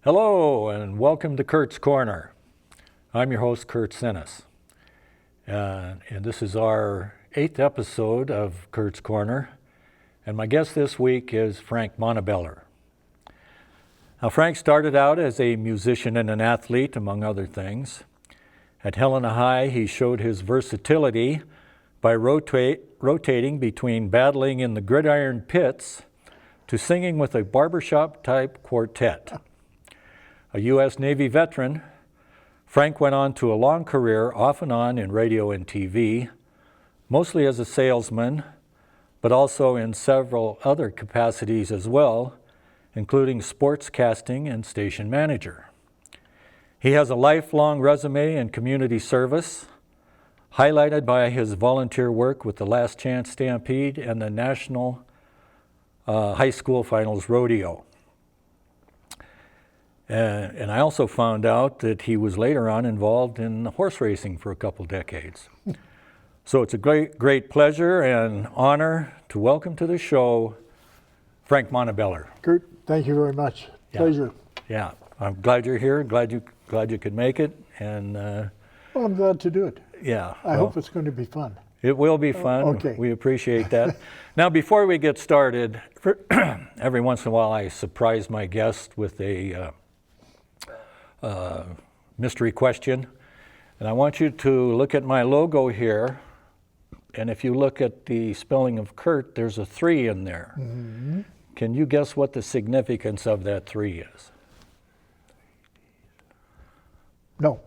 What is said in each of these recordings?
Hello and welcome to Curt's Corner. I'm your host, Cur3t's, and this is our 8th episode of Curt's Corner, and my guest this week is Frank Montibeller. Now, Frank started out as a musician and an athlete, among other things. At Helena High, he showed his versatility by rotating between battling in the gridiron pits to singing with a barbershop-type quartet. A U.S. Navy veteran, Frank went on to a long career off and on in radio and TV, mostly as a salesman, but also in several other capacities as well, including sportscasting and station manager. He has a lifelong resume in community service, highlighted by his volunteer work with the Last Chance Stampede and the National High School Finals Rodeo. And I also found out that he was later on involved in horse racing for a couple decades. So it's a great pleasure and honor to welcome to the show Frank Montibeller. Curt, thank you very much. Pleasure. Yeah, I'm glad you're here. Glad you could make it. And well, I'm glad to do it. Yeah. I hope it's going to be fun. It will be fun. Okay. We appreciate that. Now, before we get started, every once in a while I surprise my guest with a mystery question. And I want you to look at my logo here. And if you look at the spelling of Curt, there's a 3 in there. Mm-hmm. Can you guess what the significance of that 3 is? No,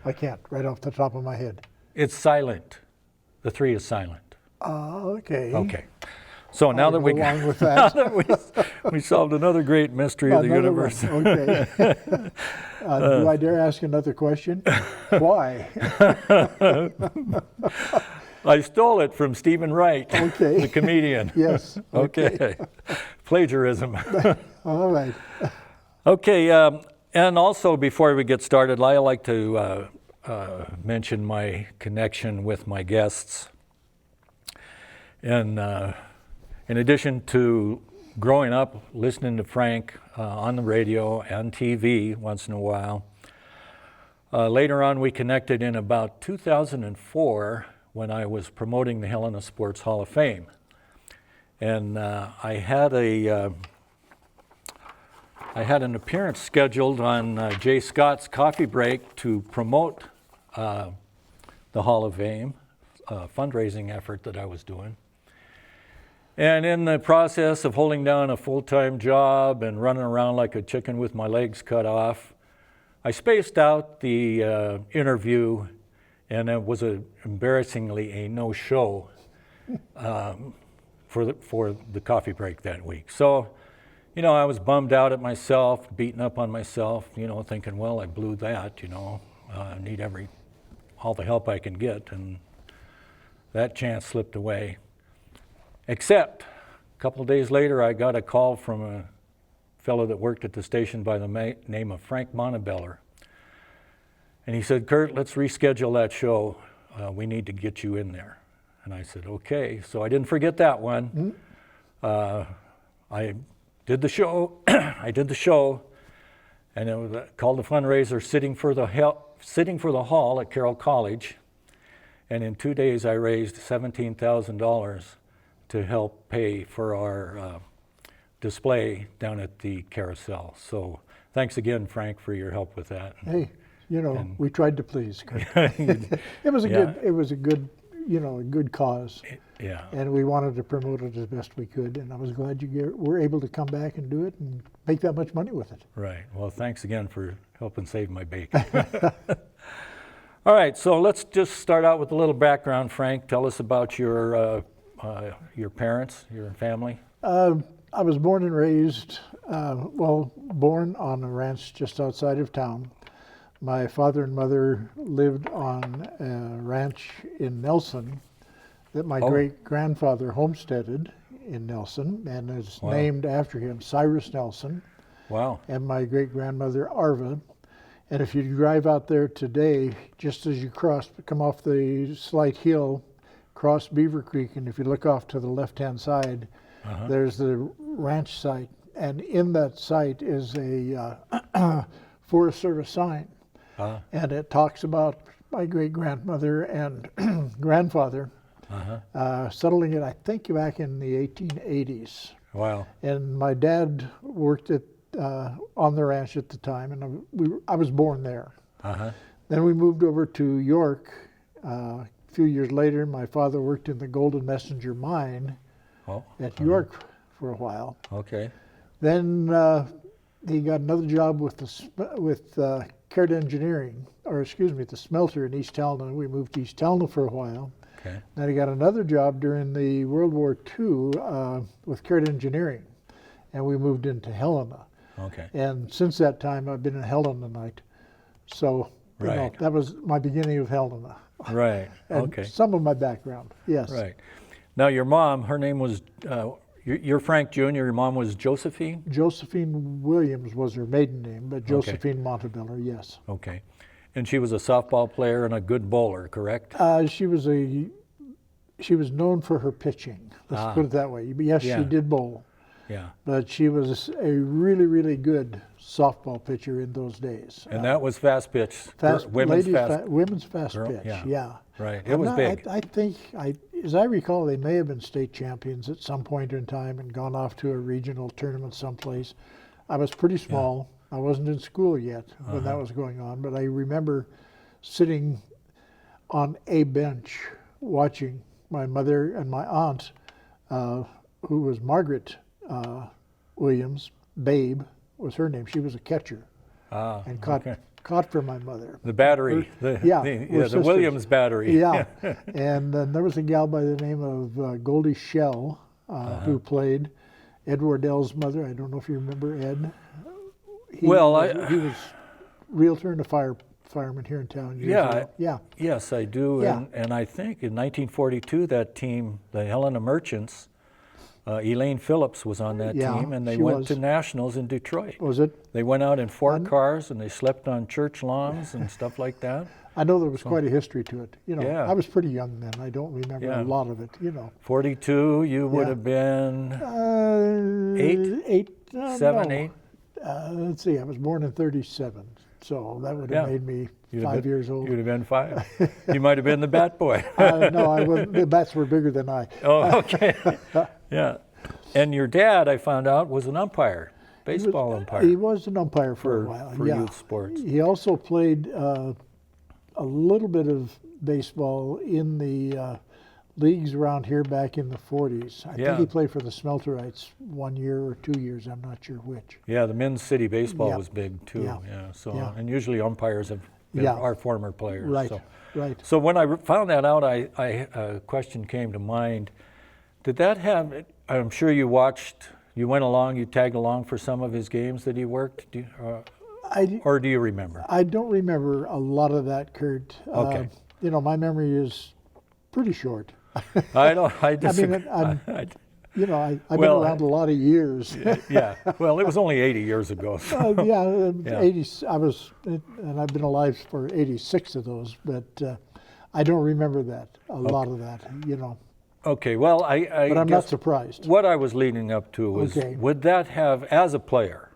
I can't, right off the top of my head. It's silent. The 3 is silent. Okay. Okay. So now that with that. now that we solved another great mystery of the universe. Okay. Do I dare ask another question? Why? I stole it from Stephen Wright, Okay. the comedian. Yes. Okay. Plagiarism. All right. Okay. And also, before we get started, I like to mention my connection with my guests. And in addition to growing up listening to Frank on the radio and TV once in a while, later on we connected in about 2004 when I was promoting the Helena Sports Hall of Fame. And I had an appearance scheduled on Jay Scott's Coffee Break to promote the Hall of Fame, fundraising effort that I was doing. And in the process of holding down a full-time job and running around like a chicken with my legs cut off, I spaced out the interview, and it was embarrassingly a no-show for the coffee break that week. So, I was bummed out at myself, beaten up on myself, thinking, well, I blew that, I need all the help I can get, and that chance slipped away. Except, a couple of days later, I got a call from a fellow that worked at the station by the name of Frank Montibeller. And he said, Curt, let's reschedule that show. We need to get you in there. And I said, okay. So I didn't forget that one. Mm-hmm. I did the show. And it was called the fundraiser Sitting for the Hall at Carroll College. And in 2 days, I raised $17,000 to help pay for our display down at the carousel. So thanks again, Frank, for your help with that. Hey, we tried to please. It was a good cause. Yeah. And we wanted to promote it as best we could, and I was glad you were able to come back and do it and make that much money with it. Right. Well, thanks again for helping save my bacon. All right, so let's just start out with a little background, Frank. Tell us about your parents, your family. I was born and raised, born on a ranch just outside of town. My father and mother lived on a ranch in Nelson that my great-grandfather homesteaded in Nelson, and is named after him, Cyrus Nelson. Wow. And my great-grandmother, Arva. And if you drive out there today, just as you come off the slight hill, cross Beaver Creek, and if you look off to the left-hand side, there's the ranch site and in that site is a Forest Service sign, Ah, and it talks about my great-grandmother and grandfather settling it, I think, back in the 1880s. wow. And my dad worked on the ranch at the time, and I was born there. Uh-huh. Then we moved over to York. A few years later, my father worked in the Golden Messenger mine Oh, at York for a while. okay. Then he got another job with Cur3t's Engineering, or excuse me, the smelter in East Helena. We moved to East Helena for a while. Okay. Then he got another job during the World War II with Cur3t's Engineering, and we moved into Helena. Okay. And since that time, I've been in Helena. So you know, Right. that was my beginning of Helena. Right. And Okay. some of my background, yes. Right. Now your mom, her name was, you're Frank Jr., your mom was Josephine? Josephine Williams was her maiden name, but Josephine Montibeller, yes. Okay. And she was a softball player and a good bowler, correct? She was known for her pitching. Let's put it that way. Yes, Yeah. she did bowl, Yeah. but she was a really, really good softball pitcher in those days. And that was fast pitch, Women's fast girl- pitch, yeah. yeah. Right. It was big. I think, as I recall, they may have been state champions at some point in time and gone off to a regional tournament someplace. I was pretty small. I wasn't in school yet when that was going on, but I remember sitting on a bench watching my mother and my aunt, who was Margaret Williams, Babe was her name. She was a catcher and caught for my mother. The battery, we're the sisters. Williams battery. Yeah, and then there was a gal by the name of Goldie Shell who played Ed Wardell's mother. I don't know if you remember Ed. He was realtor and a fireman here in town. Yes, I do. Yeah. And I think in 1942, that team, the Helena Merchants, Elaine Phillips was on that team, and they went to nationals in Detroit. Was it? They went out in 4 cars, and they slept on church lawns and stuff like that. I know there was quite a history to it. You know, Yeah. I was pretty young then. I don't remember a lot of it. You know, 42, you would have been 7, 8. Let's see. I was born in '37, so that would have made me 5 years old. You'd have been 5. You might have been the bat boy. No, I wasn't. The bats were bigger than I. Oh, okay. Yeah. And your dad, I found out, was an umpire, baseball umpire. He was an umpire for a while. For youth sports. He also played a little bit of baseball in the leagues around here back in the 40s. I think he played for the Smelterites 1 year or 2 years. I'm not sure which. Yeah, the men's city baseball was big too. And usually umpires have been our former players. Right. So. Right. So when I found that out, a question came to mind. Did that have? I'm sure you watched. You went along. You tagged along for some of his games that he worked. Or do you remember? I don't remember a lot of that, Kurt. Okay. You know, my memory is pretty short. I don't. I disagree. I've been around a lot of years. Yeah. Well, it was only 80 years ago. So. 80. And I've been alive for 86 of those, but I don't remember a lot of that. You know. Okay. Well, but I'm not surprised. What I was leading up to was, would that have, as a player,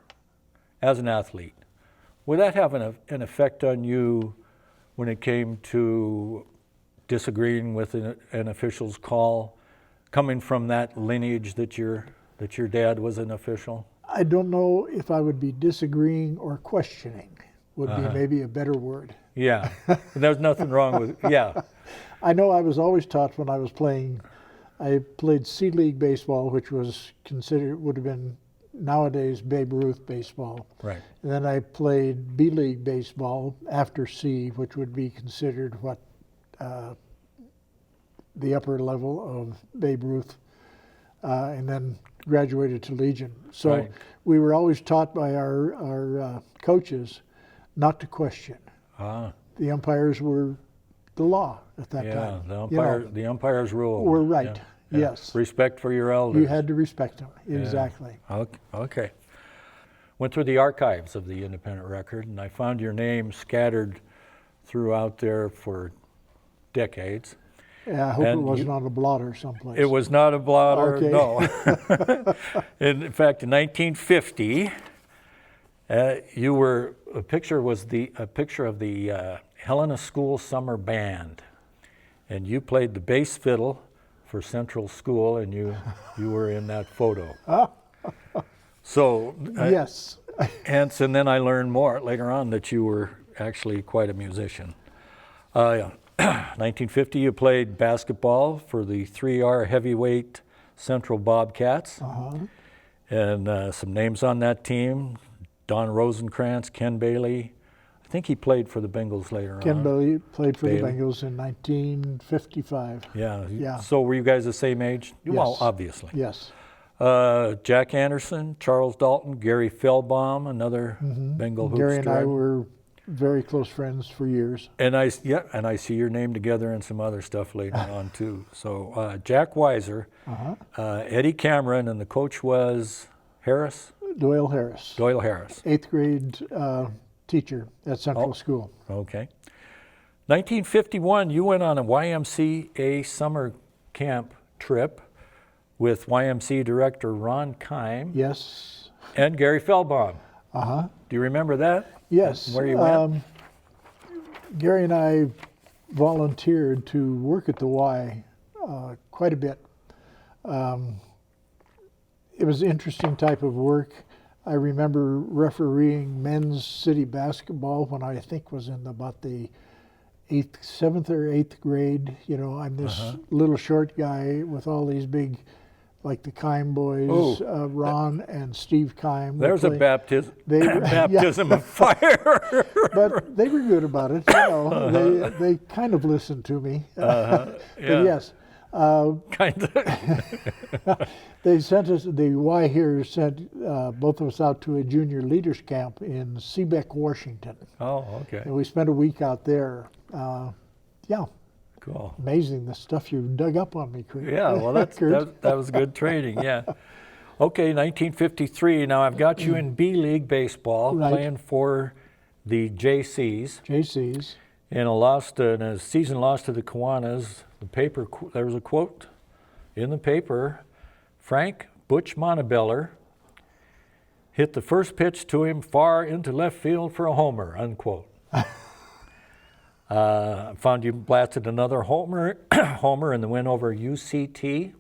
as an athlete, would that have an effect on you when it came to disagreeing with an official's call, coming from that lineage that your dad was an official? I don't know if I would be disagreeing or questioning would be maybe a better word. Yeah, there's nothing wrong with, I know I was always taught when I was playing, I played C League baseball, which was would have been nowadays Babe Ruth baseball. Right. And then I played B League baseball after C, which would be considered the upper level of Babe Ruth, and then graduated to Legion. So we were always taught by our coaches not to question. The umpires were the law at that time. The umpires rule. Were right. Yes. Respect for your elders. You had to respect them. Exactly. Okay. Went through the archives of the Independent Record, and I found your name scattered throughout there for decades. Yeah, I hope it And wasn't on a blotter someplace. It was not a blotter, Okay. no. In fact, in 1950, you were, a picture of the Helena School Summer Band. And you played the bass fiddle for Central School, and you were in that photo. So, Yes. hence, and then I learned more later on that you were actually quite a musician. 1950, you played basketball for the 3R heavyweight Central Bobcats. And some names on that team: Don Rosenkrantz, Ken Bailey. I think he played for the Bengals later on. Ken Bailey played for Bailey. the Bengals in 1955. Yeah. So were you guys the same age? Yes. Well, obviously. Yes. Jack Anderson, Charles Dalton, Gary Feldbaum, another Bengal hoop Gary and I star. were very close friends for years. And I see your name together and some other stuff later on too. So Jack Weiser, Eddie Cameron, and the coach was Harris? Doyle Harris. Doyle Harris. 8th grade teacher at Central School. Okay. 1951, you went on a YMCA summer camp trip with YMCA director Ron Kime Yes. and Gary Feldbaum. Do you remember that? Yes. Where you went? Gary and I volunteered to work at the Y quite a bit. It was an interesting type of work. I remember refereeing men's city basketball when I think was in about the 7th or 8th grade. You know, I'm this little short guy with all these big, like the Kime boys, Ron and Steve Kime. There's a baptism Yeah. of fire. But they were good about it. You know, they kind of listened to me. But yes, Kind of. they sent us. The Y here sent both of us out to a junior leaders camp in Seabeck, Washington, Oh, okay. and we spent a week out there. Yeah, Cool. amazing the stuff you dug up on me, Kurt. Yeah, well, that was good training, yeah. Okay, 1953. Now I've got you in B League baseball, Right. playing for the JCs. JC's. In a season loss to the Kiwanis, there was a quote in the paper: Frank Butch Montibeller hit the first pitch to him far into left field for a homer, unquote. Found you blasted another homer in the win over UCT.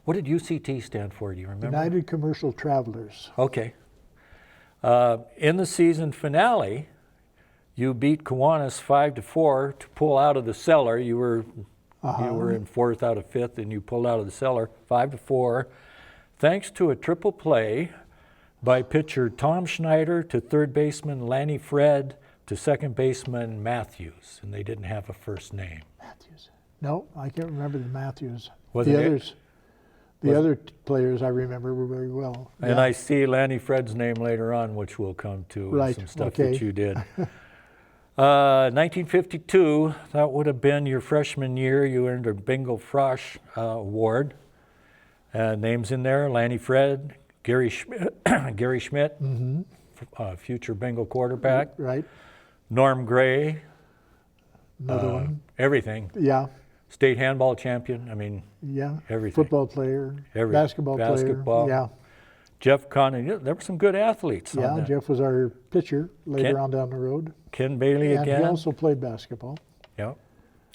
What did UCT stand for? Do you remember? United Commercial Travelers. Okay. In the season finale, you beat Kiwanis 5-4 to pull out of the cellar. You were in 4th out of 5th, and you pulled out of the cellar 5-4, thanks to a triple play by pitcher Tom Schneider to third baseman Lanny Fred to second baseman Matthews, and they didn't have a first name. Matthews. No, I can't remember the Matthews. Was the it- others. The other players I remember were very well. And I see Lanny Fred's name later on, which we'll come to, and Right, some stuff okay. that you did. 1952, that would have been your freshman year. You earned a Bingo Frosh Award. Names in there: Lanny Fred, Gary Schmidt, future Bengal quarterback, Right. Norm Gray, Another one. everything. Yeah. State handball champion. I mean, Yeah. everything. Football player. Everything. Basketball Basketball. player. Yeah. Jeff Conley. There were some good athletes. on Yeah. that. Jeff was our pitcher later Ken- on down the road. Ken Bailey And he again. also played basketball. Yeah.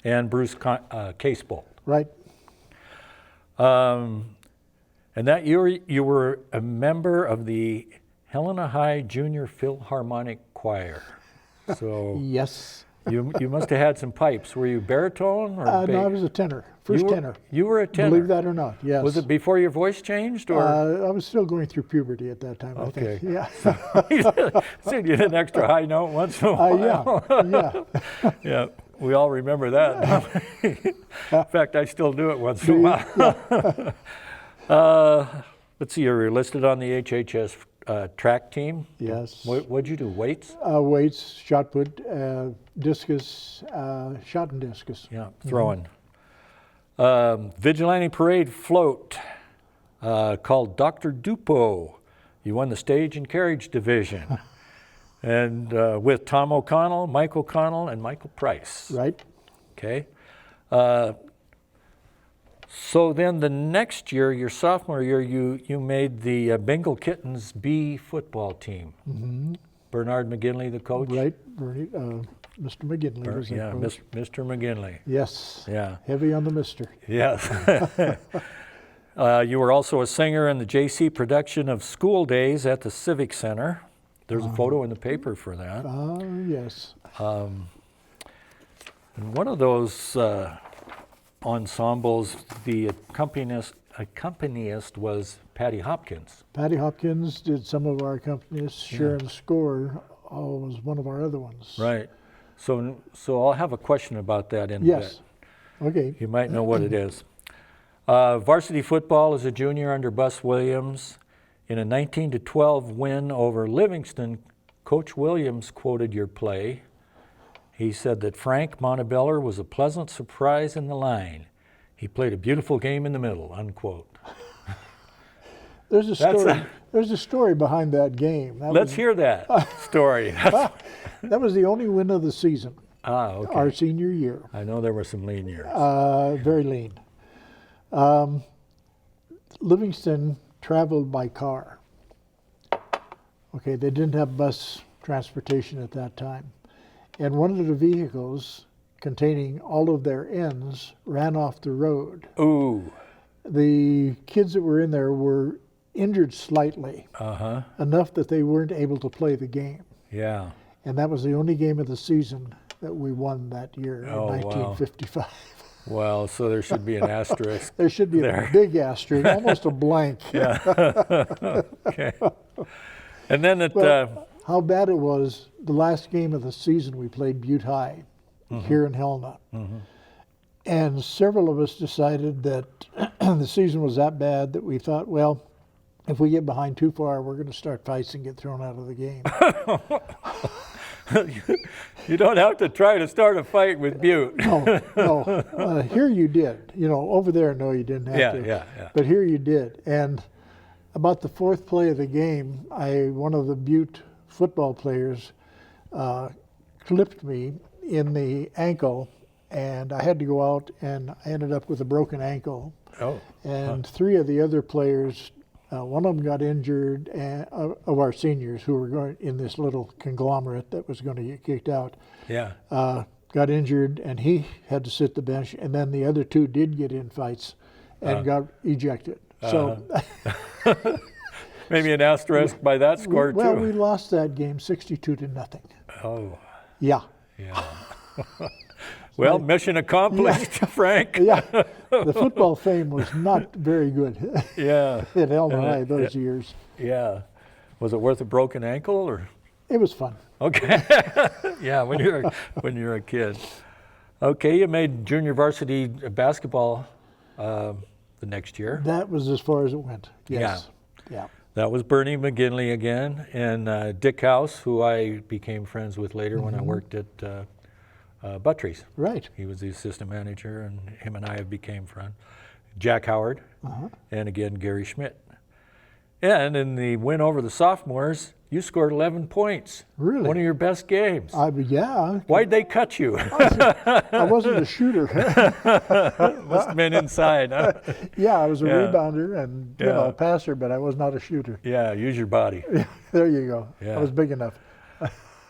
And Bruce Casebolt. Right. And that year you were a member of the Helena High Junior Philharmonic Choir. So Yes. you must have had some pipes. Were you baritone or bass? No, I was a tenor. First you were, tenor. You were a tenor. Believe that or not. Yes. Was it before your voice changed, or? I was still going through puberty at that time, I Okay. think. Yeah. So you did an extra high note once in a while. Yeah. Yeah, we all remember that. In fact, I still do it once in a while. Let's see, you're listed on the HHS track team. Yes. What'd you do, weights? Weights, shot put, discus, shot and discus. Yeah, throwing. Vigilante parade float called Dr. Dupo. You won the stage and carriage division. And with Tom O'Connell, Mike O'Connell, and Michael Price. Right. Okay. So then the next year, your sophomore year, you made the Bengal Kittens B football team. Mm-hmm. Bernard McGinley, the coach? Right, Bernie, Mr. McGinley was the Yeah, coach. Mr. McGinley. Yes. Yeah. Heavy on the mister. Yes. You were also a singer in the JC production of School Days at the Civic Center. There's a photo in the paper for that. Yes. And one of those ensembles, the accompanist was Patty Hopkins. Patty Hopkins did some of our accompanists. Sharon Score was one of our other ones. Right. So I'll have a question about that in a Yes. bit. Okay. You might know what it is. Varsity football as a junior under Bus Williams. In a 19-12 win over Livingston, Coach Williams quoted your play. He said that Frank Montibeller was a pleasant surprise in the line. He played a beautiful game in the middle, unquote. There's a story. There's a story behind that game. Let's hear that story. That was the only win of the season. Okay. Our senior year. I know there were some lean years. Very lean. Livingston traveled by car. Okay, they didn't have bus transportation at that time. And one of the vehicles containing all of their ends ran off the road. Ooh. The kids that were in there were injured slightly, Uh-huh. enough that they weren't able to play the game. Yeah. And that was the only game of the season that we won that year in 1955. Well, so there should be an asterisk. There should be there. a big asterisk, almost a blank. Yeah. Okay. And then How bad it was, the last game of the season we played Butte High here in Helena. And several of us decided that the season was that bad that we thought, well, if we get behind too far, we're going to start fights and get thrown out of the game. you don't have to try to start a fight with Butte. No. Here you did. You know, over there, no, you didn't have to. Yeah. But here you did. And about the fourth play of the game, one of the Butte football players clipped me in the ankle, and I had to go out, and I ended up with a broken ankle. Oh. And three of the other players, one of them got injured, of our seniors who were going in this little conglomerate that was going to get kicked out. Yeah. Got injured, and he had to sit the bench, and then the other two did get in fights and got ejected. So maybe an asterisk by that score well, too. we lost that game 62-0. Oh. Yeah. Yeah. Well, mission accomplished, Frank. Yeah. The football fame was not very good Yeah. at Helena High those years. Yeah. Was it worth a broken ankle or? It was fun. Okay. Yeah, when you're a kid. Okay, you made junior varsity basketball the next year. That was as far as it went. Yes. Yeah. That was Bernie McGinley again, and Dick House, who I became friends with later when I worked at Buttrey's. Right. He was the assistant manager, and him and I became friends. Jack Howard, and again Gary Schmidt. And in the win over the sophomores, you scored 11 points. Really? One of your best games. Yeah. Why'd they cut you? I wasn't a shooter. Must have been inside, huh? Yeah, I was a rebounder and you know, a passer, but I was not a shooter. Yeah, use your body. There you go. Yeah. I was big enough.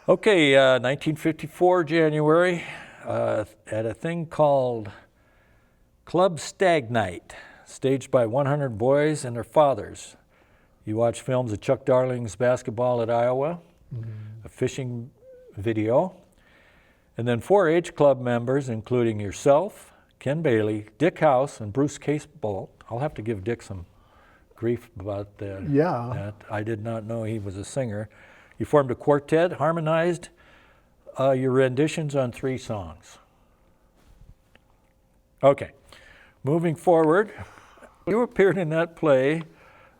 Okay, 1954 January, at a thing called Club Stag Night, staged by 100 boys and their fathers. You watch films of Chuck Darling's basketball at Iowa, a fishing video, and then 4-H club members, including yourself, Ken Bailey, Dick House, and Bruce Casebolt. I'll have to give Dick some grief about that. Yeah. I did not know he was a singer. You formed a quartet, harmonized your renditions on 3 songs. Okay, moving forward, you appeared in that play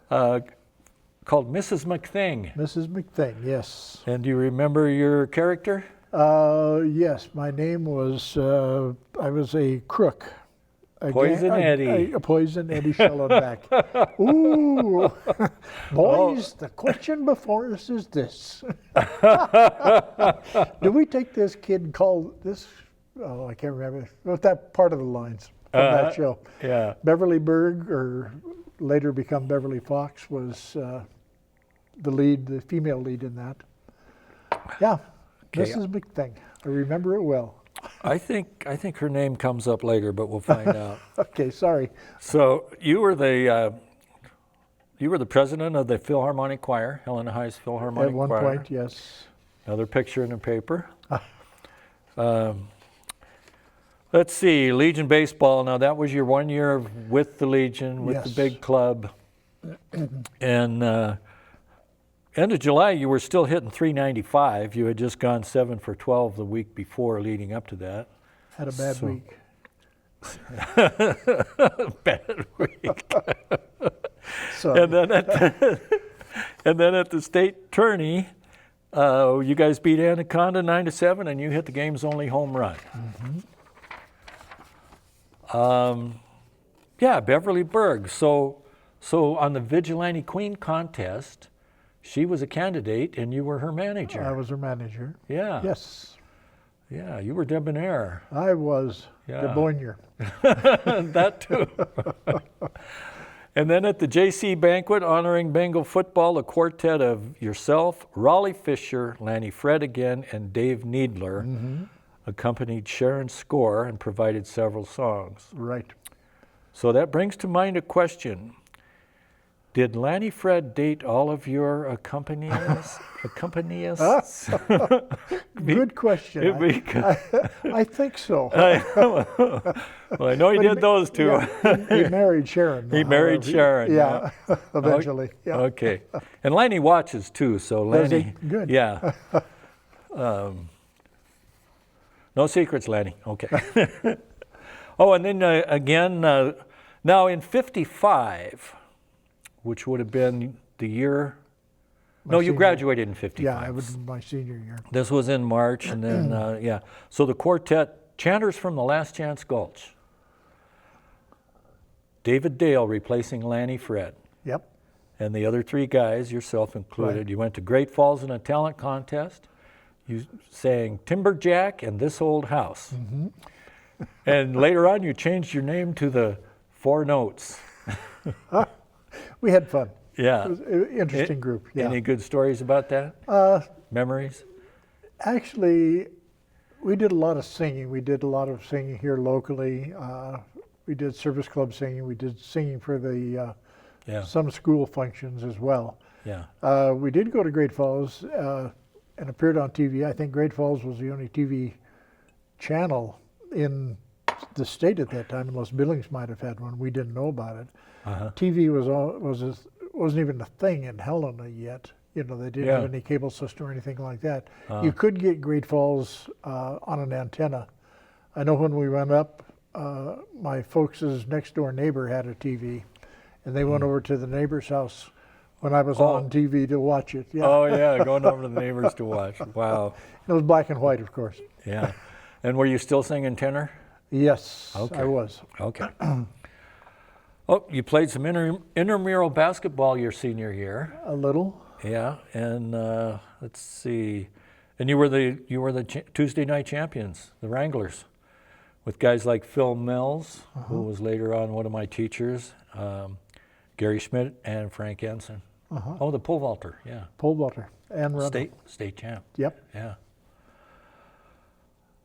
called Mrs. McThing. Mrs. McThing, yes. And do you remember your character? Yes, my name was, I was a crook. Poison Eddie. A Poison Eddie Schellenbach. Ooh, boys, the question before us is this. Do we take this kid called, this I can't remember what that part of the lines from that show. Yeah. Beverly Berg, or later become Beverly Fox, was the lead, the female lead in that. Yeah, this is a big thing. I remember it well. I think her name comes up later, but we'll find out. Okay, sorry. So you were the president of the Philharmonic Choir, Helena High's Philharmonic Choir. At one point, yes. Another picture in the paper. Let's see, Legion Baseball. Now that was your 1 year with the Legion, with the big club. And end of July, you were still hitting .395. You had just gone 7 for 12 the week before, leading up to that. Had a bad week. Bad week. Sorry. And then at the state tourney, you guys beat Anaconda 9-7, and you hit the game's only home run. Yeah, Beverly Berg. So on the Vigilante Queen contest, she was a candidate, and you were her manager. I was her manager. Yeah. Yes. Yeah, you were debonair. I was debonair. That too. And then at the JC banquet honoring Bengal football, a quartet of yourself, Raleigh Fisher, Lanny Fred again, and Dave Needler accompanied Sharon Score and provided several songs. Right. So that brings to mind a question. Did Lanny Fred date all of your accompanists? Good question. I think so. Well, I know he did those two. Yeah, he married Sharon. He married Sharon. Yeah, eventually. Yeah. Okay. And Lanny watches too, so Lanny. Does he? Good. Yeah. No secrets, Lanny. Okay. Oh, and then again, now in '55, which would have been the year. You graduated in '55. Yeah, it was my senior year. This was in March, and then, yeah. So the quartet, chanters from the Last Chance Gulch. David Dale replacing Lanny Fred. Yep. And the other three guys, yourself included. Right. You went to Great Falls in a talent contest. You sang Timberjack and This Old House. And later on, you changed your name to the Four Notes. We had fun. Yeah. It was an interesting group. Yeah. Any good stories about that? Memories? Actually, we did a lot of singing. We did a lot of singing here locally. We did service club singing. We did singing for the some school functions as well. Yeah. We did go to Great Falls and appeared on TV. I think Great Falls was the only TV channel in the state at that time, unless Billings might have had one. We didn't know about it. TV wasn't even a thing in Helena yet. You know, they didn't have any cable system or anything like that. You could get Great Falls on an antenna. I know when we went up, my folks' next door neighbor had a TV, and they went over to the neighbor's house when I was on TV to watch it. Yeah. Oh yeah, going over to the neighbors to watch. Wow. It was black and white, of course. Yeah. And were you still singing tenor? Yes, okay. I was. Okay. Oh, you played some intramural basketball your senior year. A little. Yeah, and let's see, and you were the Tuesday night champions, the Wranglers, with guys like Phil Mills, who was later on one of my teachers, Gary Schmidt, and Frank Ensign. Oh, the pole vaulter, yeah. Pole vaulter and runner. State champ. Yep. Yeah.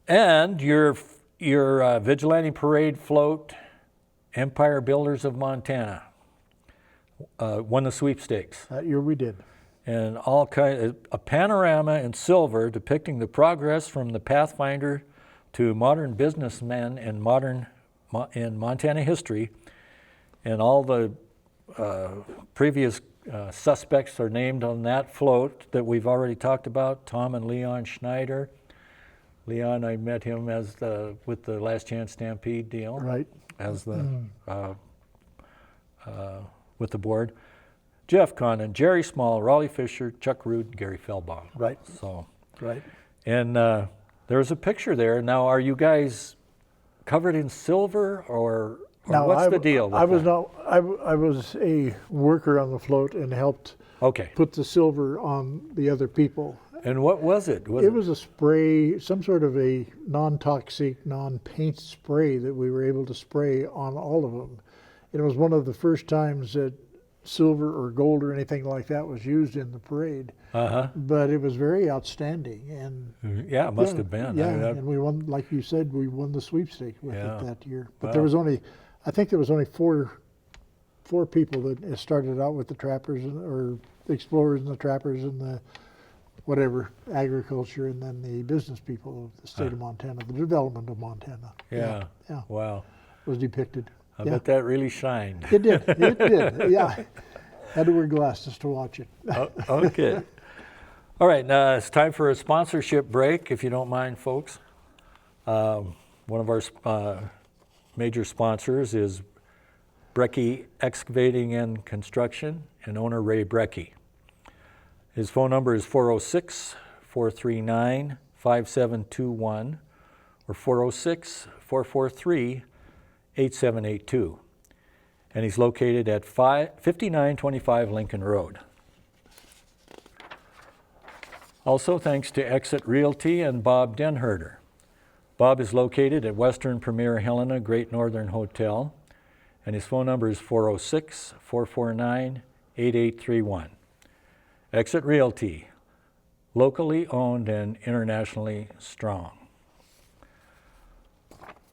And your Vigilante Parade float, Empire Builders of Montana, won the sweepstakes. That year we did. And a panorama in silver depicting the progress from the Pathfinder to modern businessmen in Montana history, and all the previous suspects are named on that float that we've already talked about. Tom and Leon Schneider. Leon, I met him with the Last Chance Stampede deal. Right. As the with the board. Jeff Condon, Jerry Small, Raleigh Fisher, Chuck Root, and Gary Felbaum. Right. So. Right. And there's a picture there. Now, are you guys covered in silver, or what's the deal with I was a worker on the float and helped put the silver on the other people. And what was it? It was a spray, some sort of a non-toxic, non-paint spray that we were able to spray on all of them. It was one of the first times that silver or gold or anything like that was used in the parade. Uh-huh. But it was very outstanding, and Yeah, it must have been. yeah, I mean, and we won, like you said, we won the sweepstake with Yeah. it that year. But Wow. there was only, I think there was only four people that started out with the trappers or the explorers and the trappers and the whatever agriculture, and then the business people of the state of Montana, the development of Montana. Yeah. Yeah, Wow. was depicted. I Yeah. bet that really shined. It did. It did. Yeah. Had to wear glasses to watch it. Okay. All right, now it's time for a sponsorship break, if you don't mind, folks. One of our major sponsors is Brecky Excavating and Construction, and owner Ray Brecky. His phone number is 406-439-5721 or 406-443-8782. And he's located at 5925 Lincoln Road. Also, thanks to Exit Realty and Bob Denherder. Bob is located at Western Premier Helena Great Northern Hotel, and his phone number is 406-449-8831. Exit Realty, locally owned and internationally strong.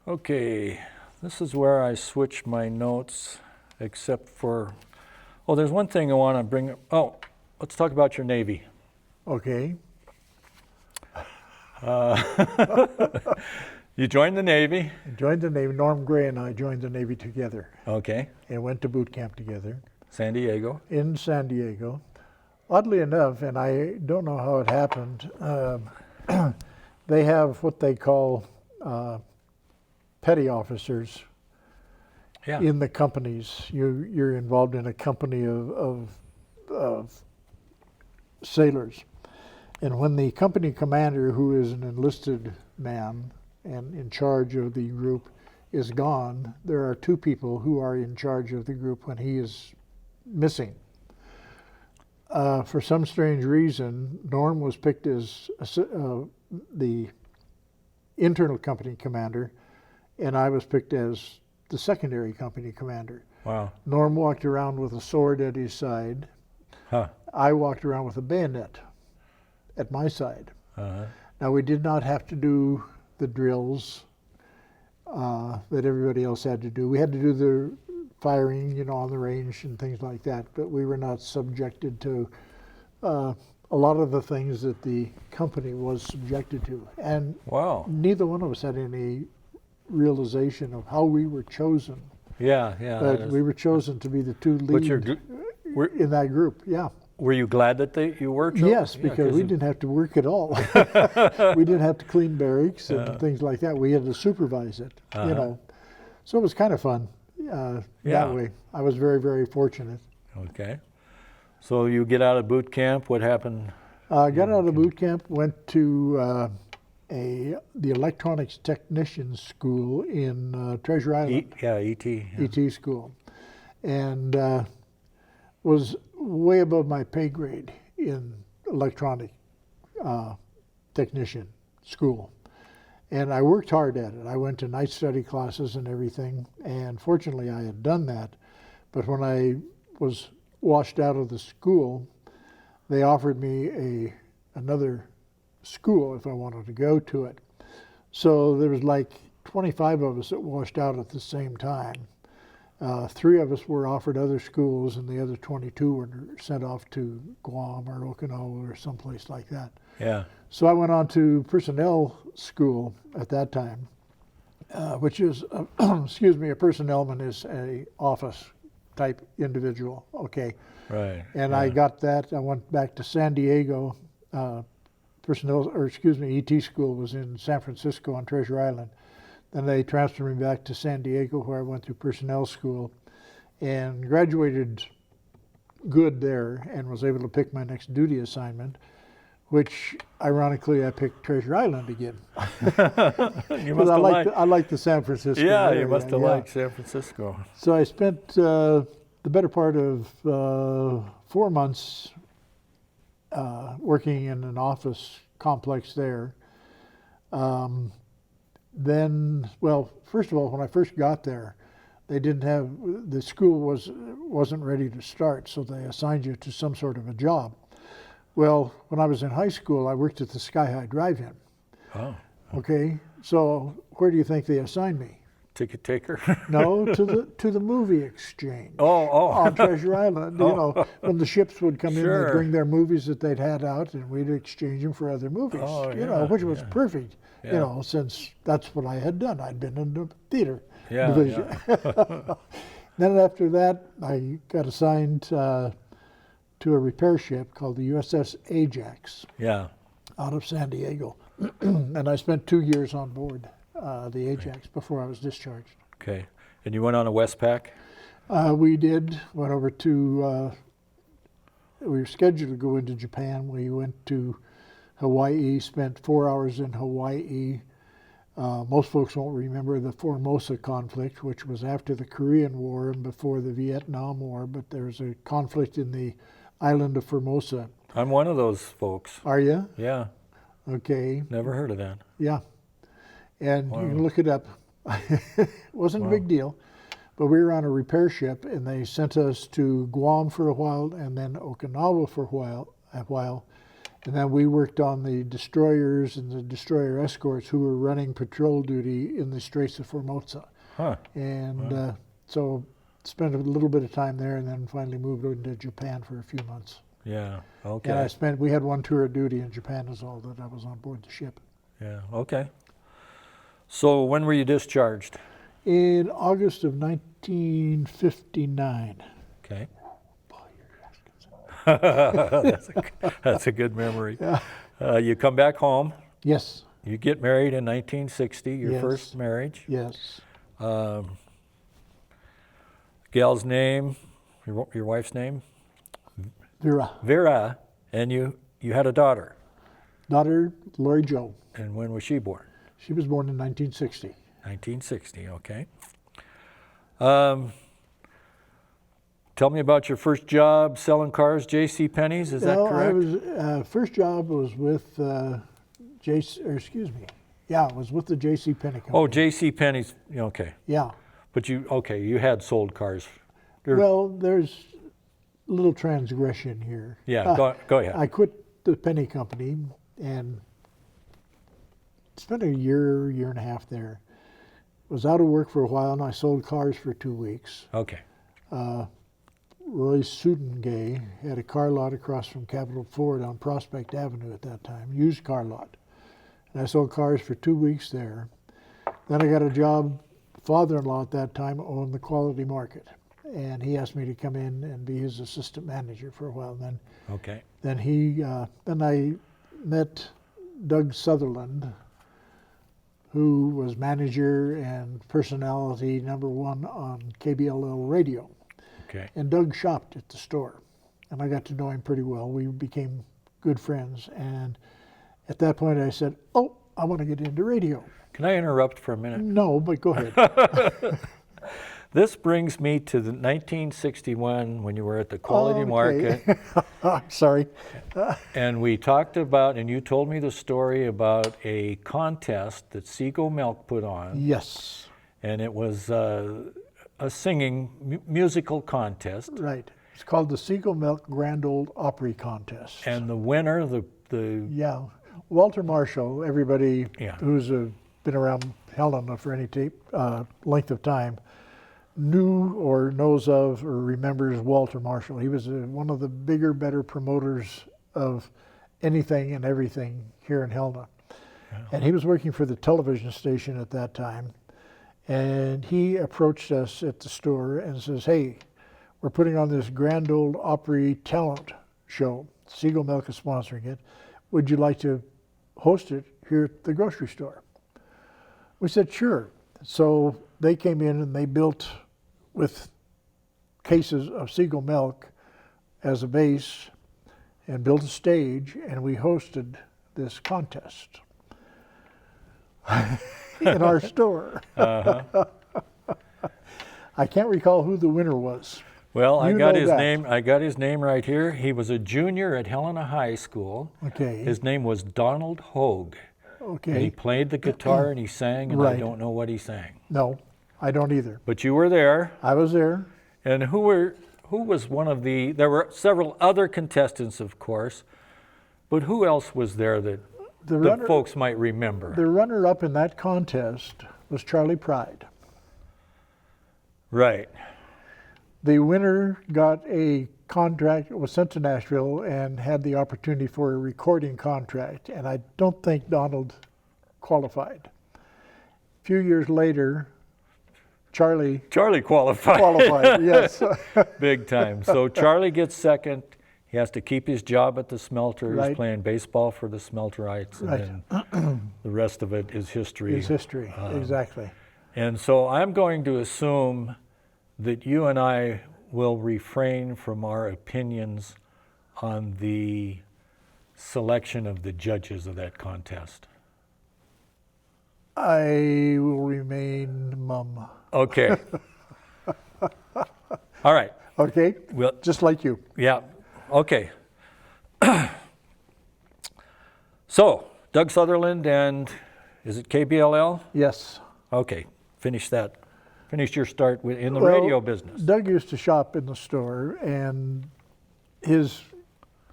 Okay, this is where I switch my notes, except for, oh, there's one thing I want to bring up. Oh, let's talk about your Navy. Okay. You joined the Navy. Joined the Navy. Norm Gray and I joined the Navy together Okay. and went to boot camp together San Diego. in San Diego. Oddly enough, and I don't know how it happened, they have what they call petty officers Yeah. in the companies. You're involved in a company of sailors. And when the company commander, who is an enlisted man and in charge of the group, is gone, there are two people who are in charge of the group when he is missing. For some strange reason, Norm was picked as the internal company commander, and I was picked as the secondary company commander. Wow. Norm walked around with a sword at his side. Huh. I walked around with a bayonet at my side. Uh-huh. Now, we did not have to do the drills that everybody else had to do. We had to do the firing, on the range and things like that, but we were not subjected to a lot of the things that the company was subjected to. And Wow. neither one of us had any realization of how we were chosen. Yeah, yeah. But we were chosen to be the two What's your lead were, in that group, yeah. were you glad that you were chosen? Yes, Yeah, because we didn't have to work at all. We didn't have to clean barracks and things like that. We had to supervise it, So it was kind of fun Yeah. that way. I was very, very fortunate. Okay. So you get out of boot camp. What happened? I got out of boot camp, went to the electronics technician school in Treasure Island. ET. Yeah. ET school, and was way above my pay grade in electronic technician school. And I worked hard at it. I went to night study classes and everything, and fortunately I had done that. But when I was washed out of the school, they offered me another school if I wanted to go to it. So there was like 25 of us that washed out at the same time. 3 of us were offered other schools, and the other 22 were sent off to Guam or Okinawa or someplace like that. Yeah. So I went on to personnel school at that time, which is, a personnelman is a office type individual, okay. Right. And yeah. I got that. I went back to San Diego. ET school was in San Francisco on Treasure Island. Then they transferred me back to San Diego, where I went through personnel school and graduated good there and was able to pick my next duty assignment, which ironically I picked Treasure Island again. You must have liked. I like the San Francisco Yeah, area, you must have liked San Francisco. So I spent the better part of 4 months working in an office complex there. Then, well, first of all, when I first got there, they didn't have, the school wasn't ready to start, so they assigned you to some sort of a job. Well, when I was in high school, I worked at the Sky High Drive-In. Oh. Okay, so where do you think they assigned me? Ticket taker? No, to the movie exchange. Oh. On Treasure Island. You know, when the ships would come in, Sure. they'd bring their movies that they'd had out, and we'd exchange them for other movies. Oh, you know, yeah, which was perfect. Yeah. You know, since that's what I had done. I'd been in the theater Yeah, division. yeah. Then after that, I got assigned to a repair ship called the USS Ajax Yeah. out of San Diego, and I spent 2 years on board the Ajax before I was discharged. Okay. And you went on a Westpac? We went over to, we were scheduled to go into Japan. We went to Hawaii, spent 4 hours in Hawaii. Most folks won't remember the Formosa conflict, which was after the Korean War and before the Vietnam War, but there was a conflict in the island of Formosa. I'm one of those folks. Are you? Yeah. Okay. Never heard of that. Yeah. And Wow. you can look it up. It wasn't a big deal, but we were on a repair ship, and they sent us to Guam for a while and then Okinawa for a while. And then we worked on the destroyers and the destroyer escorts who were running patrol duty in the Straits of Formosa. Huh. And so spent a little bit of time there, and then finally moved into Japan for a few months. Yeah. Okay. And we had one tour of duty in Japan is all that I was on board the ship. Yeah. Okay. So when were you discharged? In August of 1959. Okay. Boy, you're asking That's a good memory. Yeah. You come back home. Yes, You get married in 1960, your Yes. first marriage. yes. Gal's name, your wife's name? Vera. Vera. And you had a daughter. Daughter, Lori Jo. And when was she born? She was born in 1960. 1960, okay. Tell me about your first job selling cars, J.C. Penney's, is that correct? I was, first job was with it was with the J.C. Penney company. Oh, J.C. Penney's, okay. Yeah. But you had sold cars. Well, there's a little transgression here. Yeah, go ahead. I quit the Penny company and spent a year and a half there. Was out of work for a while, and I sold cars for 2 weeks. Okay. Roy Sudengay had a car lot across from Capitol Ford on Prospect Avenue at that time, used car lot. And I sold cars for 2 weeks there. Then I got a job, father-in-law at that time owned the Quality Market. And he asked me to come in and be his assistant manager for a while. Okay. Then I met Doug Sutherland, who was manager and personality #1 on KBLL radio. Okay. And Doug shopped at the store, and I got to know him pretty well. We became good friends, and at that point I said, oh, I want to get into radio. Can I interrupt for a minute? No, but go ahead. This brings me to the 1961 when you were at the Quality Market. Sorry. And we talked about, and you told me the story about a contest that Seago Milk put on. Yes. And it was a singing musical contest. Right. It's called the Seago Milk Grand Ole Opry Contest. And the winner, Yeah. Walter Marshall, everybody Yeah. who's been around Helena for any length of time, knew or knows of or remembers Walter Marshall. He was one of the bigger, better promoters of anything and everything here in Helena. Yeah. And he was working for the television station at that time. And he approached us at the store and says, hey, we're putting on this Grand Ole Opry talent show. Seago Milk is sponsoring it. Would you like to host it here at the grocery store? We said, sure. So they came in and they built with cases of Seago Milk as a base and built a stage, and we hosted this contest in our store. Uh-huh. I can't recall who the winner was. Well, I You got know his that. name. I got his name right here. He was a junior at Helena High School. Okay. His name was Donald Hogue. And he Okay. played the guitar and he sang, and I Right. don't know what he sang. No, I don't either. But you were there. I was there. And who was one of the? There were several other contestants, of course. But who else was there that folks might remember? The runner-up in that contest was Charlie Pride. Right. The winner got a contract, was sent to Nashville, and had the opportunity for a recording contract. And I don't think Donald qualified. A few years later, Charlie qualified. qualified, yes. Big time. So Charlie gets second. He has to keep his job at the smelter. Right. He's playing baseball for the Smelterites. And Right. then the rest of it is history. It's history, exactly. And so I'm going to assume that you and I will refrain from our opinions on the selection of the judges of that contest. I will remain mum. Okay. All right. Okay? Well, Just like you. yeah. Okay. So, Doug Sutherland and is it KBLL? Yes. Okay. Finish that. Finish your start in the Well, radio business. Doug used to shop in the store, and his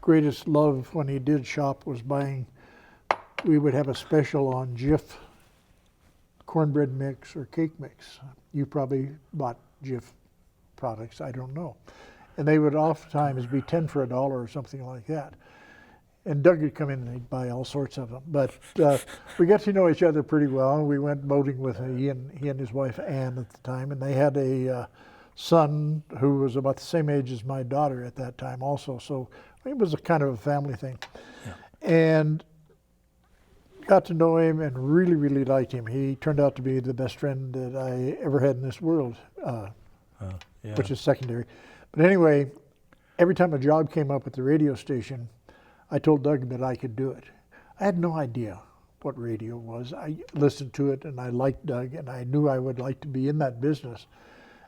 greatest love when he did shop was buying, we would have a special on Jif cornbread mix or cake mix. You probably bought Jif products, I don't know. And they would oftentimes be 10 for $1 or something like that. And Doug would come in and he'd buy all sorts of them. But we got to know each other pretty well. We went boating with he and his wife Ann at the time, and they had a son who was about the same age as my daughter at that time also. So it was a kind of a family thing. Yeah. And got to know him and really, really liked him. He turned out to be the best friend that I ever had in this world, Yeah. which is secondary. But anyway, every time a job came up at the radio station, I told Doug that I could do it. I had no idea what radio was. I listened to it and I liked Doug and I knew I would like to be in that business.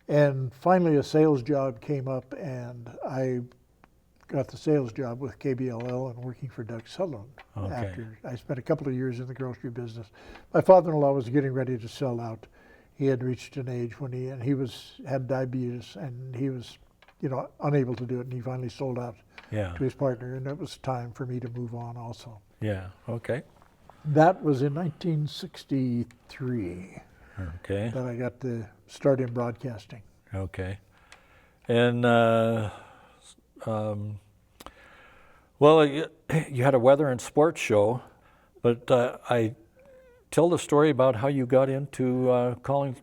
And finally a sales job came up and I got the sales job with KBLL and working for Doug Sutherland. Okay. After I spent a couple of years in the grocery business. My father-in-law was getting ready to sell out. He had reached an age when he had diabetes and he was, unable to do it, and he finally sold out Yeah. to his partner, and it was time for me to move on also. Yeah. Okay. That was in 1963 Okay. that I got to start in broadcasting. Okay. And well, you had a weather and sports show, but I tell the story about how you got into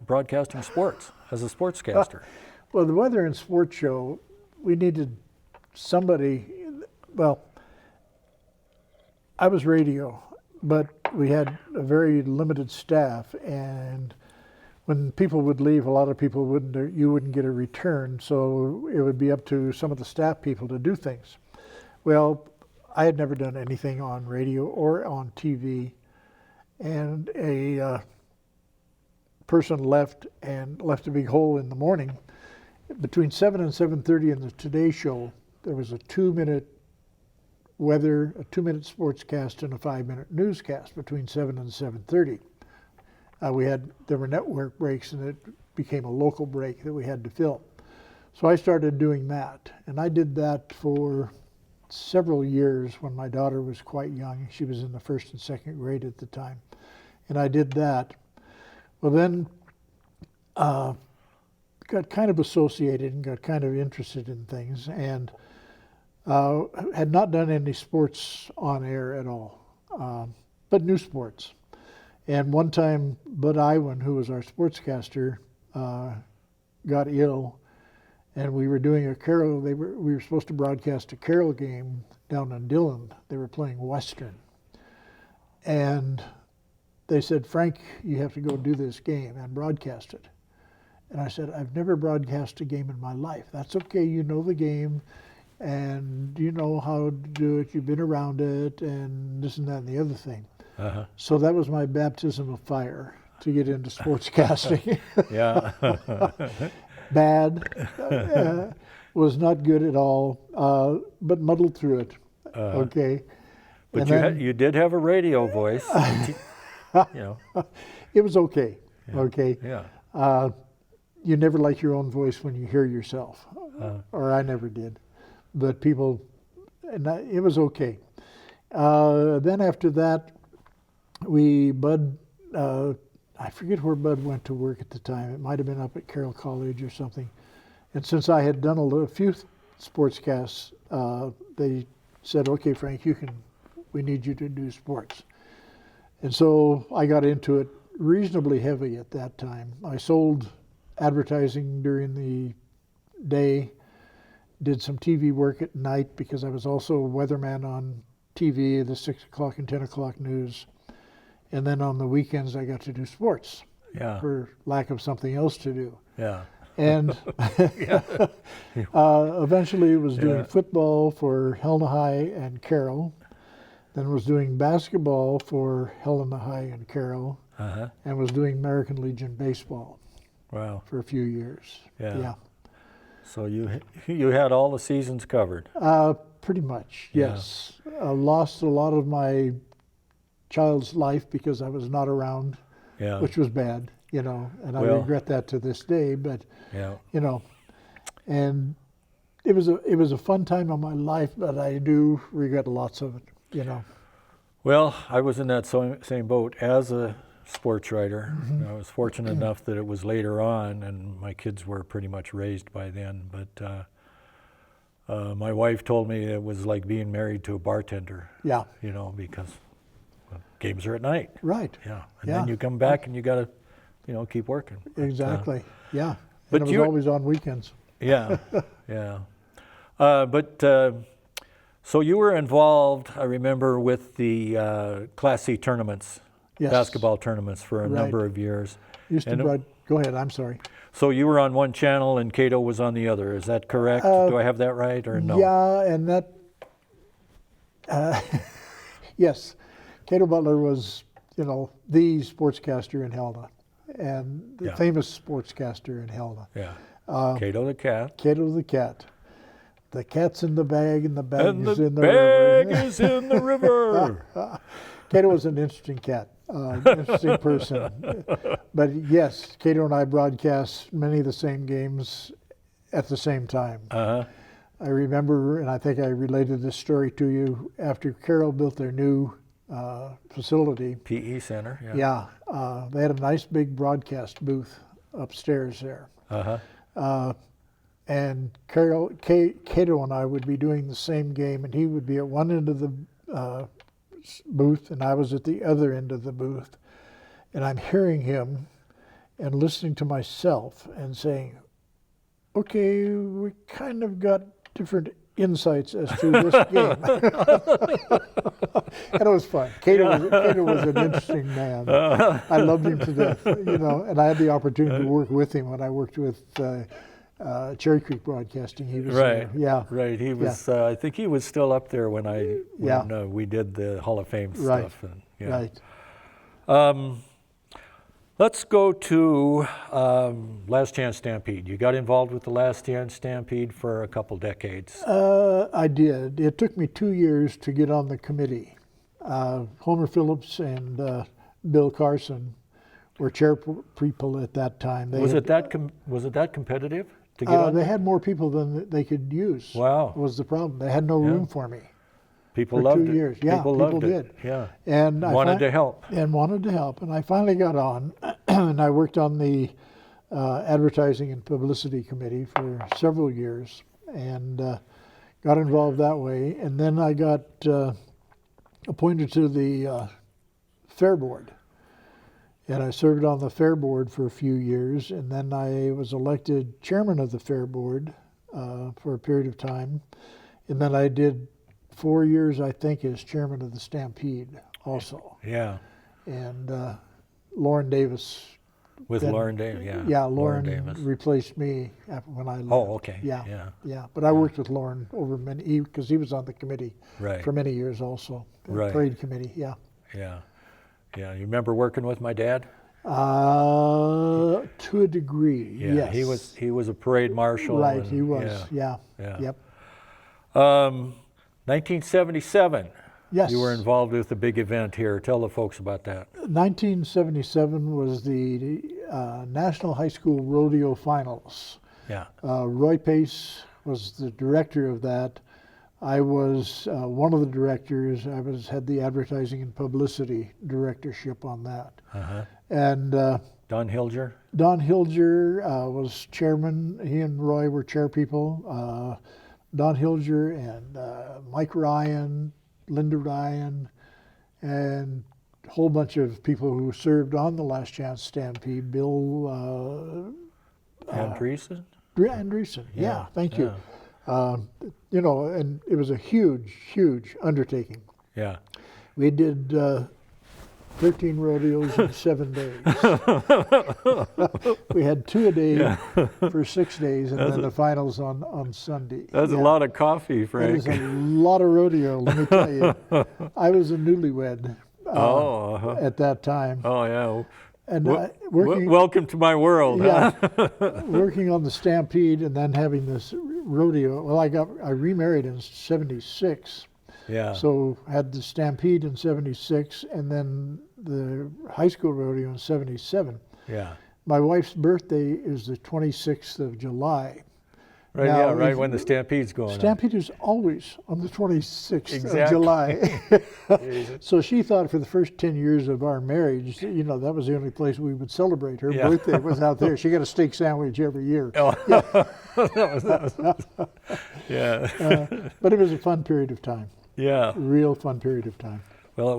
broadcasting sports as a sportscaster. Well, the weather and sports show, we needed somebody, well, I was radio, but we had a very limited staff, and when people would leave, a lot of people you wouldn't get a return, so it would be up to some of the staff people to do things. Well, I had never done anything on radio or on TV, and a person left a big hole in the morning. Between 7 and 7:30 in the Today Show, there was a 2-minute weather, a 2-minute sportscast, and a 5-minute newscast between 7 and 7:30. There were network breaks, and it became a local break that we had to fill. So I started doing that, and I did that for several years when my daughter was quite young. She was in the 1st and 2nd grade at the time, and I did that. Well, then got kind of associated and got kind of interested in things, and had not done any sports on air at all, but new sports. And one time, Bud Iwan, who was our sportscaster, got ill, and we were doing a carol. We were supposed to broadcast a carol game down in Dillon. They were playing Western, and they said, "Frank, you have to go do this game and broadcast it." And I said, "I've never broadcast a game in my life." "That's okay, you know the game, and you know how to do it, you've been around it, and this and that and the other thing." Uh-huh. So that was my baptism of fire to get into sportscasting. Yeah. bad, was not good at all, but muddled through it. Okay. But And you, then- you did have a radio voice. You know, It was okay. Okay. yeah. You never like your own voice when you hear yourself, or I never did. But people, it was okay. Then after that, Bud, I forget where Bud went to work at the time. It might have been up at Carroll College or something. And since I had done a few sportscasts, they said, "Okay, Frank, we need you to do sports." And so I got into it reasonably heavy at that time. I sold advertising during the day, did some TV work at night because I was also a weatherman on TV, the 6 o'clock and 10 o'clock news. And then on the weekends, I got to do sports Yeah. for lack of something else to do. Yeah. And eventually was doing Yeah. football for Helena High and Carroll, then was doing basketball for Helena High and Carroll, Uh-huh. and was doing American Legion baseball Wow. for a few years. Yeah. So you had all the seasons covered. Pretty much, Yeah. yes. I lost a lot of my child's life because I was not around, Yeah. which was bad, and I Well- regret that to this day, but, Yeah. and it was a fun time of my life, but I do regret lots of it, Well, I was in that same boat as a sports writer. Mm-hmm. I was fortunate enough that it was later on, and my kids were pretty much raised by then. But my wife told me it was like being married to a bartender, Yeah, because games are at night. right, Yeah, and Yeah. then you come back and you got to, keep working. But, exactly, yeah. but And it you- was always on weekends. yeah, yeah. So you were involved, I remember, with the Class C tournaments, Yes. basketball tournaments for a Right. number of years. Used to And- go ahead, I'm sorry. So you were on one channel and Cato was on the other. Is that correct? Do I have that right or no? Yeah, and that, yes, Cato Butler was, the sportscaster in Helena, and the Yeah. famous sportscaster in Helena. Yeah. Cato the cat. Cato the cat. The cat's in the bag, and the bag And is the in the bag river. is in the river. Cato was an interesting cat, interesting person. But yes, Cato and I broadcast many of the same games at the same time. Uh-huh. I remember, and I think I related this story to you, after Carroll built their new facility, PE Center. Yeah. they had a nice big broadcast booth upstairs there. Uh-huh. And Cato and I would be doing the same game, and he would be at one end of the booth, and I was at the other end of the booth. And I'm hearing him and listening to myself and saying, okay, we kind of got different insights as to this game. And it was fun. Cato was an interesting man. I loved him to death, and I had the opportunity to work with him when I worked with Cherry Creek Broadcasting. He was Right. yeah. Right. He was. I think he was still up there when Yeah. we did the Hall of Fame Right. stuff. And, yeah. Right. Let's go to Last Chance Stampede. You got involved with the Last Chance Stampede for a couple decades. I did. It took me 2 years to get on the committee. Homer Phillips and Bill Carson were chair people at that time. Was it that competitive to get on? They had more people than they could use. Wow. Was the problem. They had no room for me. People for loved 2 it. years. Yeah, people people loved did. it. Yeah. And I Wanted to help. And wanted to help. And I finally got on, and I worked on the advertising and publicity committee for several years, and got involved that way. And then I got appointed to the fair board. And I served on the fair board for a few years, and then I was elected chairman of the fair board for a period of time. And then I did 4 years, I think, as chairman of the Stampede also. Yeah. And Lauren Davis. With then- Lauren Davis. Yeah. Yeah, Lauren Davis. replaced me when I left. Oh, okay. Yeah, Yeah. yeah. But I worked with Lauren over many, because he was on the committee Right. for many years also. The Right. parade committee, yeah. Yeah. Yeah. You remember working with my dad? To a degree, Yeah, yes. he was a parade marshal. Right, and- he was, Yeah. Yep. 1977. Yes. You were involved with a big event here. Tell the folks about that. 1977 was the National High School Rodeo Finals. Yeah. Roy Pace was the director of that. I was one of the directors. I had the advertising and publicity directorship on that. Uh-huh. And Don Hilger? Don Hilger was chairman. He and Roy were chair people. Don Hilger and Mike Ryan, Linda Ryan, and a whole bunch of people who served on the Last Chance Stampede. Bill Andreessen? Andreessen, yeah, thank you. Yeah. You know, and it was a huge, huge undertaking. Yeah. We did 13 rodeos in 7 days. We had 2 a day for 6 days, and then the finals on Sunday. That's a lot of coffee, It Frank. was a lot of rodeo, let me tell you. I was a newlywed at that time. Oh, yeah. And working, Welcome to my world. yeah, Huh? working on the Stampede and then having this rodeo. Well, I remarried in 76. Yeah. So had the Stampede in 76 and then the high school rodeo in 77. Yeah. My wife's birthday is the 26th of July. Right, Now, yeah, right when the Stampede's going Stampede is always on the 26th of Exactly. July. on. So she thought for the first 10 years of our marriage, you know, that was the only place we would celebrate. Her Yeah. birthday was out there. She got a steak sandwich every year. Oh. that was, yeah. But it was a fun period of time. Yeah. Real fun period of time. Well, it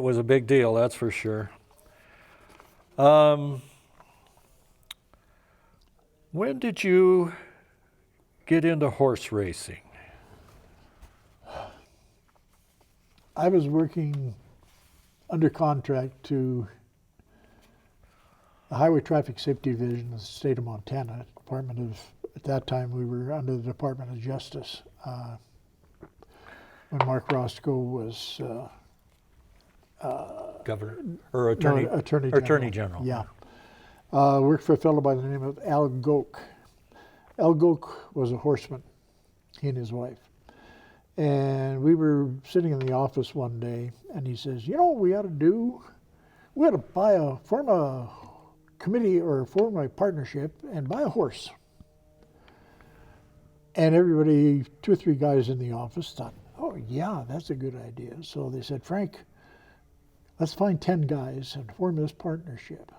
was a big deal, that's for sure. When did you get into horse racing? I was working under contract to the Highway Traffic Safety Division of the state of Montana, at that time we were under the Department of Justice. When Mark Roscoe was Governor or attorney? no, Attorney General. Attorney General. Yeah. Worked for a fellow by the name of Al Goke. Al Goke was a horseman, he and his wife. And we were sitting in the office one day, and he says, you know what we ought to do? We ought to form a committee or form a partnership and buy a horse. And everybody, 2 or 3 guys in the office thought, oh yeah, that's a good idea. So they said, Frank, let's find 10 guys and form this partnership.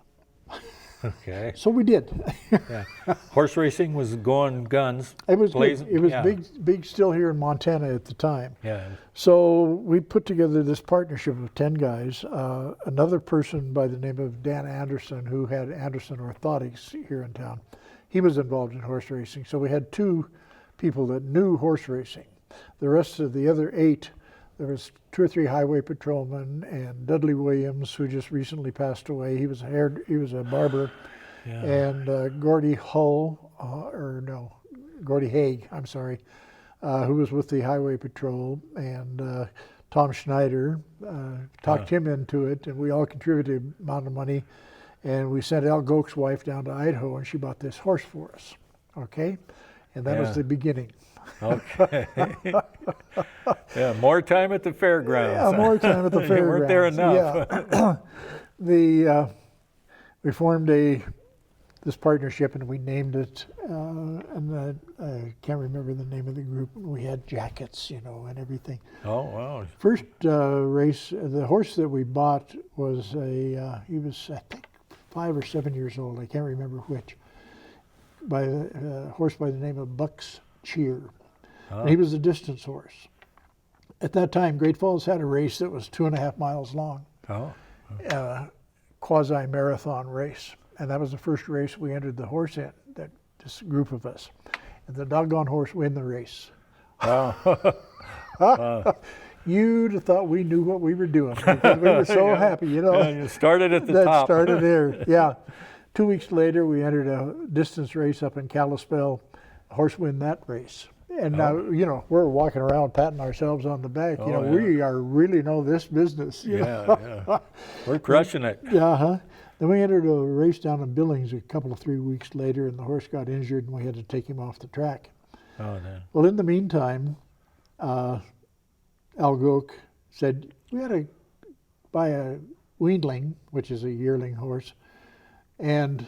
Okay. So we did. Yeah. Horse racing was going guns. It was good. blazing. It was Yeah. big still here in Montana at the time. Yeah. So we put together this partnership of 10 guys. Another person by the name of Dan Anderson, who had Anderson Orthotics here in town, he was involved in horse racing. So we had 2 people that knew horse racing. The rest of the other 8, there was 2 or 3 highway patrolmen and Dudley Williams, who just recently passed away. He was a barber. Yeah. And Gordy Haig, I'm sorry, who was with the highway patrol, and Tom Schneider, talked him into it, and we all contributed an amount of money, and we sent Al Goke's wife down to Idaho, and she bought this horse for us, okay? And that Yeah. was the beginning. Okay. Yeah, more time at the fairgrounds. Yeah, more time at the You fairgrounds. weren't there enough. Yeah. We formed this partnership, and we named it, and I can't remember the name of the group. We had jackets, you know, and everything. Oh, wow. First race, the horse that we bought was he was, I think, 5 or 7 years old. I can't remember which. By a horse by the name of Buck's Cheer. And he was a distance horse. At that time, Great Falls had a race that was 2.5 miles long, Oh. quasi-marathon race. And that was the first race we entered the horse in, this group of us. And the doggone horse won the race. Wow. You'd have thought we knew what we were doing because we were so happy, you know. Yeah, you started at the That top. started there, yeah. 2 weeks later, we entered a distance race up in Kalispell. A horse won that race. And now, you know, we're walking around patting ourselves on the back. You know, yeah. we are really know this business. you know. Yeah. We're crushing it. Uh-huh. Then we entered a race down in Billings a couple of 3 weeks later, and the horse got injured, and we had to take him off the track. Oh, no. Well, in the meantime, Al Gook said, we ought to buy a weanling, which is a yearling horse, and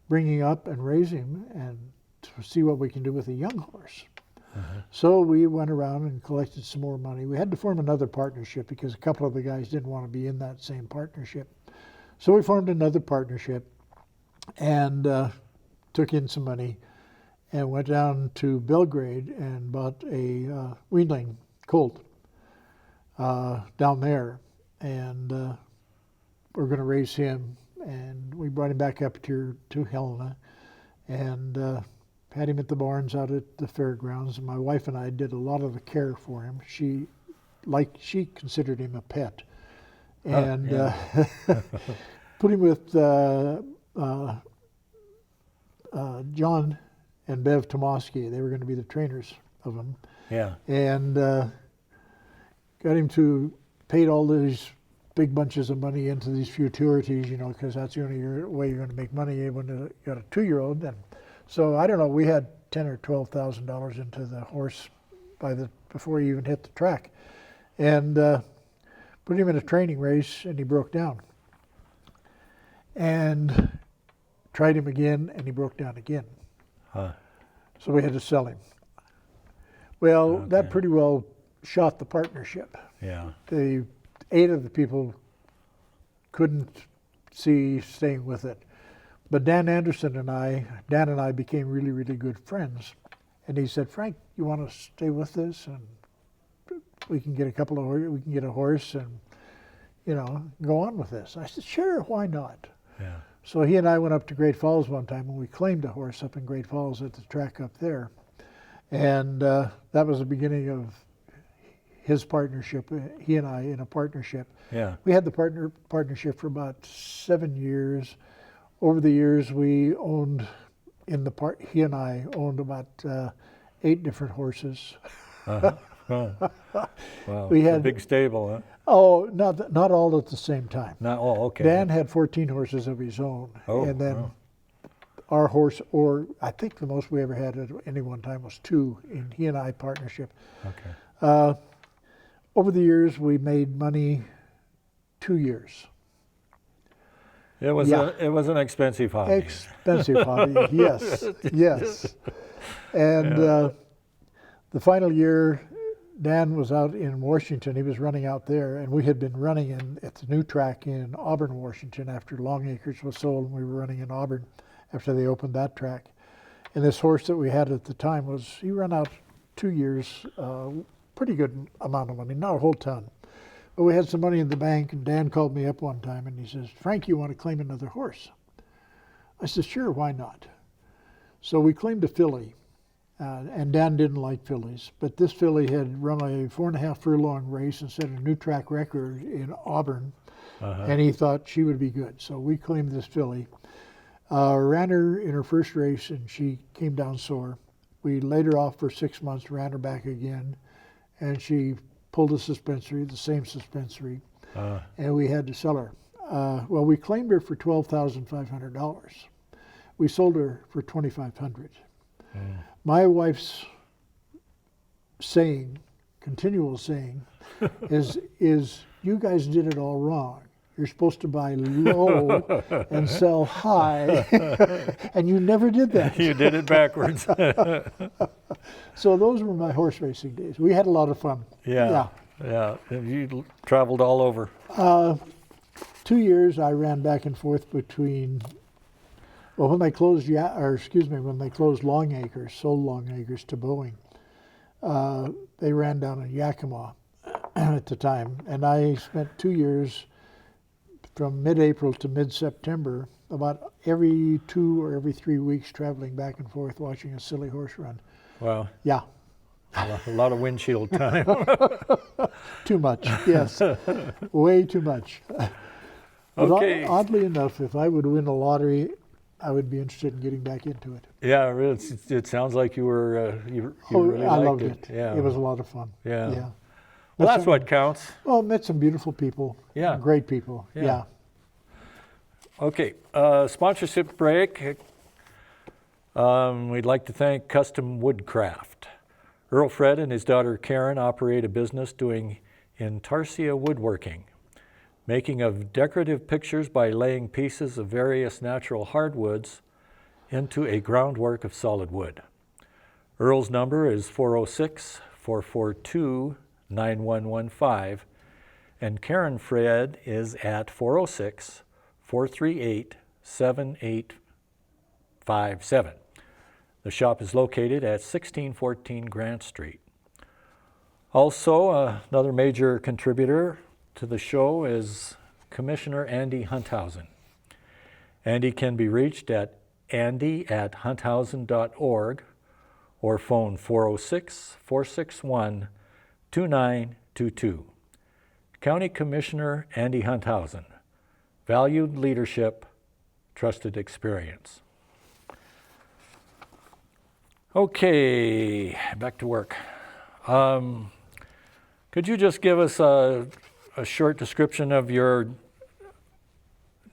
bring him up and raise him and to see what we can do with a young horse. So we went around and collected some more money. We had to form another partnership because a couple of the guys didn't want to be in that same partnership. So we formed another partnership and took in some money and went down to Belgrade and bought a weanling colt down there. And we're going to raise him. And we brought him back up to Helena and had him at the barns out at the fairgrounds. And my wife and I did a lot of the care for him. She considered him a pet. And put him with John and Bev Tomoski. They were going to be the trainers of him. Yeah. And got him to paid all these big bunches of money into these futurities, you know, because that's the only way you're going to make money when you got a 2-year-old. And so I don't know, we had $10,000 or $12,000 into the horse before he even hit the track, and put him in a training race, and he broke down. And tried him again, and he broke down again. Huh. So we had to sell him. Well, that pretty well shot the partnership. Yeah. The 8 of the people couldn't see staying with it. But Dan and I became really, really good friends. And he said, Frank, you want to stay with this? And we can get we can get a horse and, you know, go on with this. I said, sure, why not? Yeah. So he and I went up to Great Falls one time and we claimed a horse up in Great Falls at the track up there. And that was the beginning of his partnership, he and I in a partnership. Yeah. We had the partnership for about 7 years. Over the years, we owned, he and I owned about 8 different horses. Uh-huh. Oh. Wow. We had a big stable, huh? Oh, not all at the same time. Okay. Dan had 14 horses of his own. Oh, and then wow. our horse, or I think the most we ever had at any one time was 2 in he and I partnership. Okay. Over the years, we made money 2 years. It was an expensive hobby. Expensive hobby, yes, yes. And the final year, Dan was out in Washington. He was running out there, and we had been running at the new track in Auburn, Washington, after Long Acres was sold, and we were running in Auburn after they opened that track. And this horse that we had at the time he ran out 2 years, pretty good amount of money, not a whole ton. But we had some money in the bank, and Dan called me up one time, and he says, Frank, you want to claim another horse? I said, sure, why not? So we claimed a filly, and Dan didn't like fillies, but this filly had run a 4.5 furlong race and set a new track record in Auburn, and he thought she would be good. So we claimed this filly. Ran her in her first race, and she came down sore. We laid her off for 6 months, ran her back again, and she pulled a suspensory, the same suspensory, and we had to sell her. Well, we claimed her for $12,500. We sold her for $2,500. My wife's continual saying, is you guys did it all wrong. You're supposed to buy low and sell high, and you never did that. You did it backwards. So those were my horse racing days. We had a lot of fun. Yeah. You traveled all over. 2 years I ran back and forth between. Well, when they closed, when they closed Long Acres, sold Long Acres to Boeing, they ran down in Yakima at the time, and I spent 2 years from mid-April to mid-September, about every 2 or every 3 weeks, traveling back and forth, watching a silly horse run. Wow. Yeah. A lot of windshield time. Too much, yes. Way too much. But Okay. oddly enough, if I would win a lottery, I would be interested in getting back into it. Yeah, it sounds like you were you really I liked loved it. it. Yeah. It was a lot of fun. Yeah. Well, that's what counts. Well, met some beautiful people. Yeah. Great people. Yeah. Yeah. Okay, sponsorship break. We'd like to thank Custom Woodcraft. Earl Fred and his daughter Karen operate a business doing intarsia woodworking, making of decorative pictures by laying pieces of various natural hardwoods into a groundwork of solid wood. Earl's number is 406-442-9115, and Karen Fred is at 406-438-7857. The shop is located at 1614 Grant Street. Also, another major contributor to the show is Commissioner Andy Hunthausen. Andy can be reached at andy@hunthausen.org or phone 406-461-2922. County Commissioner Andy Hunthausen. Valued leadership, trusted experience. Okay, back to work. Could you just give us a short description of your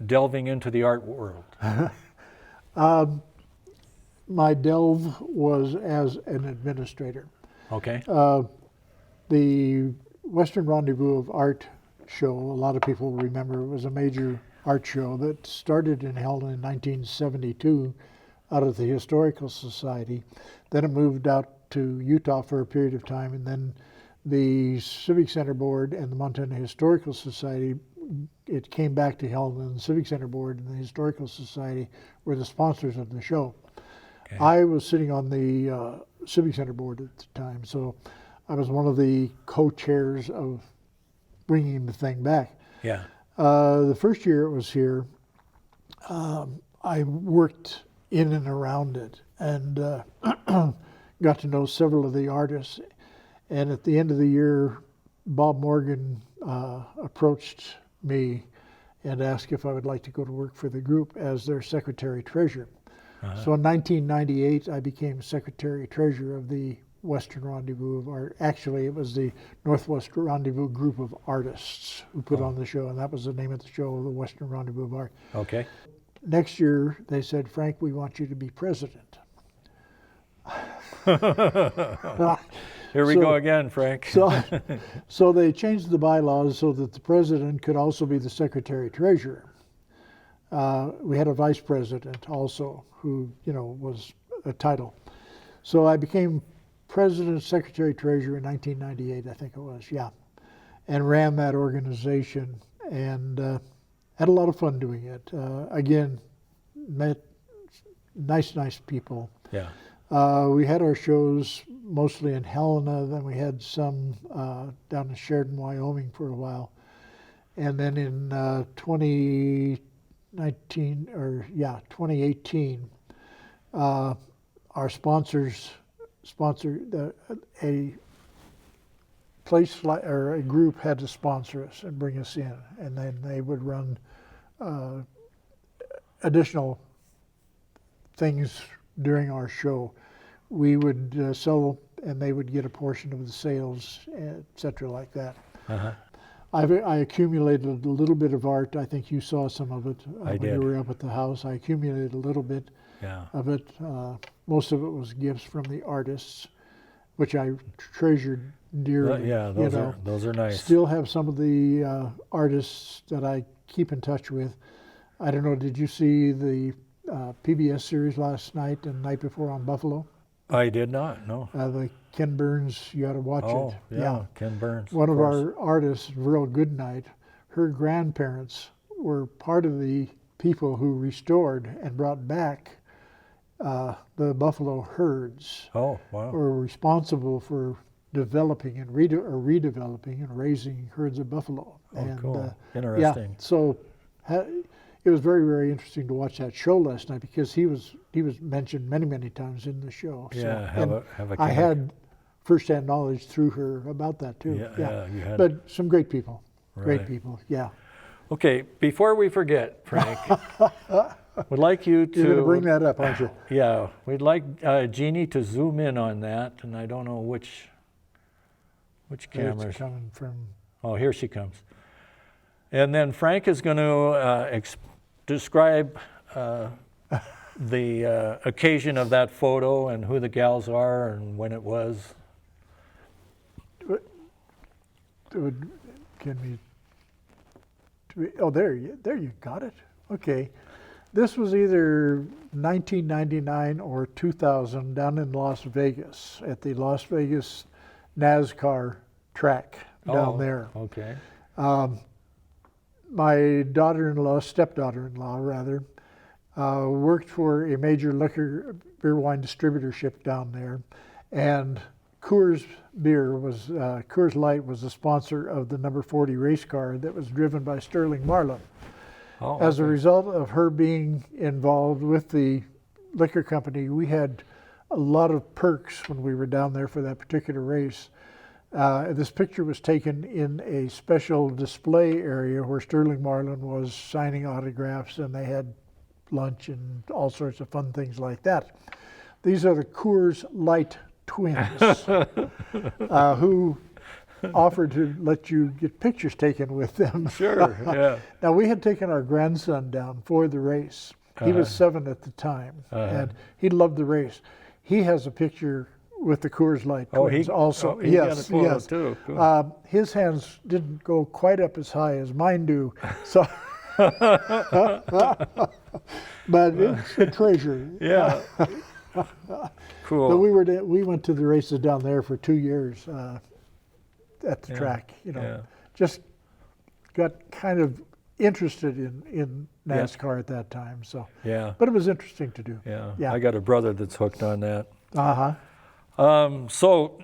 delving into the art world? My delve was as an administrator. Okay. The Western Rendezvous of Art show, a lot of people remember, it was a major art show that started in Helena in 1972 out of the Historical Society. Then it moved out to Utah for a period of time, and then the Civic Center Board and the Montana Historical Society, it came back to Helena, and the Civic Center Board and the Historical Society were the sponsors of the show. Okay. I was sitting on the Civic Center Board at the time, so I was one of the co-chairs of bringing the thing back. Yeah. The first year it was here, I worked in and around it and got to know several of the artists. And at the end of the year, Bob Morgan approached me and asked if I would like to go to work for the group as their secretary-treasurer. So in 1998, I became secretary-treasurer of the Western Rendezvous of Art. Actually, it was the Northwest Rendezvous Group of Artists who put on the show, and that was the name of the show, the Western Rendezvous of Art. Okay. Next year, they said, Frank, we want you to be president. Here we go again, Frank. So they changed the bylaws so that the president could also be the secretary-treasurer. We had a vice president also who, was a title. So I became president, secretary-treasurer in 1998, I think it was, yeah, and ran that organization and had a lot of fun doing it. Again, met nice people. Yeah. We had our shows mostly in Helena, then we had some down in Sheridan, Wyoming for a while. And then in 2018, our sponsors sponsored a place or a group had to sponsor us and bring us in, and then they would run additional things during our show. We would sell, and they would get a portion of the sales, et cetera, like that. I accumulated a little bit of art. I think you saw some of it when you were up at the house. I accumulated a little bit of it. Most of it was gifts from the artists, which I treasured dearly. Yeah, those are nice. Still have some of the artists that I keep in touch with. I don't know, did you see the PBS series last night and the night before on Buffalo? I did not, no. The Ken Burns, you got to watch it. Oh, yeah, Ken Burns. One of our artists, Real Goodnight, her grandparents were part of the people who restored and brought back the buffalo herds. Oh, wow. Were responsible for developing and redeveloping and raising herds of buffalo. Oh, and, cool. Interesting. Yeah, so it was very, very interesting to watch that show last night because he was mentioned many times in the show. Yeah, so, have a I had firsthand knowledge through her about that too. Yeah, you had. But some great people. Right. Great people, yeah. Okay, before we forget, Frank, we'd like you to... You're going to bring that up, aren't you? Yeah, we'd like Jeannie to zoom in on that, and I don't know which camera. It's coming from... Oh, here she comes. And then Frank is going to describe the occasion of that photo and who the gals are and when it was? Oh, there you got it. Okay. This was either 1999 or 2000 down in Las Vegas at the Las Vegas NASCAR track down there. Okay. My daughter-in-law, stepdaughter-in-law rather, worked for a major beer wine distributorship down there, and Coors Light was the sponsor of the number 40 race car that was driven by Sterling Marlin. Oh, As a okay. result of her being involved with the liquor company, we had a lot of perks when we were down there for that particular race. This picture was taken in a special display area where Sterling Marlin was signing autographs, and they had lunch and all sorts of fun things like that. These are the Coors Light twins who offered to let you get pictures taken with them. Sure, yeah. Now, we had taken our grandson down for the race. He was 7 at the time, and he loved the race. He has a picture with the Coors Light twins also. He got a photo too. Cool. His hands didn't go quite up as high as mine do, so. But it's a treasure. Yeah. Cool. But we went to the races down there for 2 years at the track. Just got kind of interested in NASCAR at that time. So Yeah. but it was interesting to do. Yeah. I got a brother that's hooked on that. So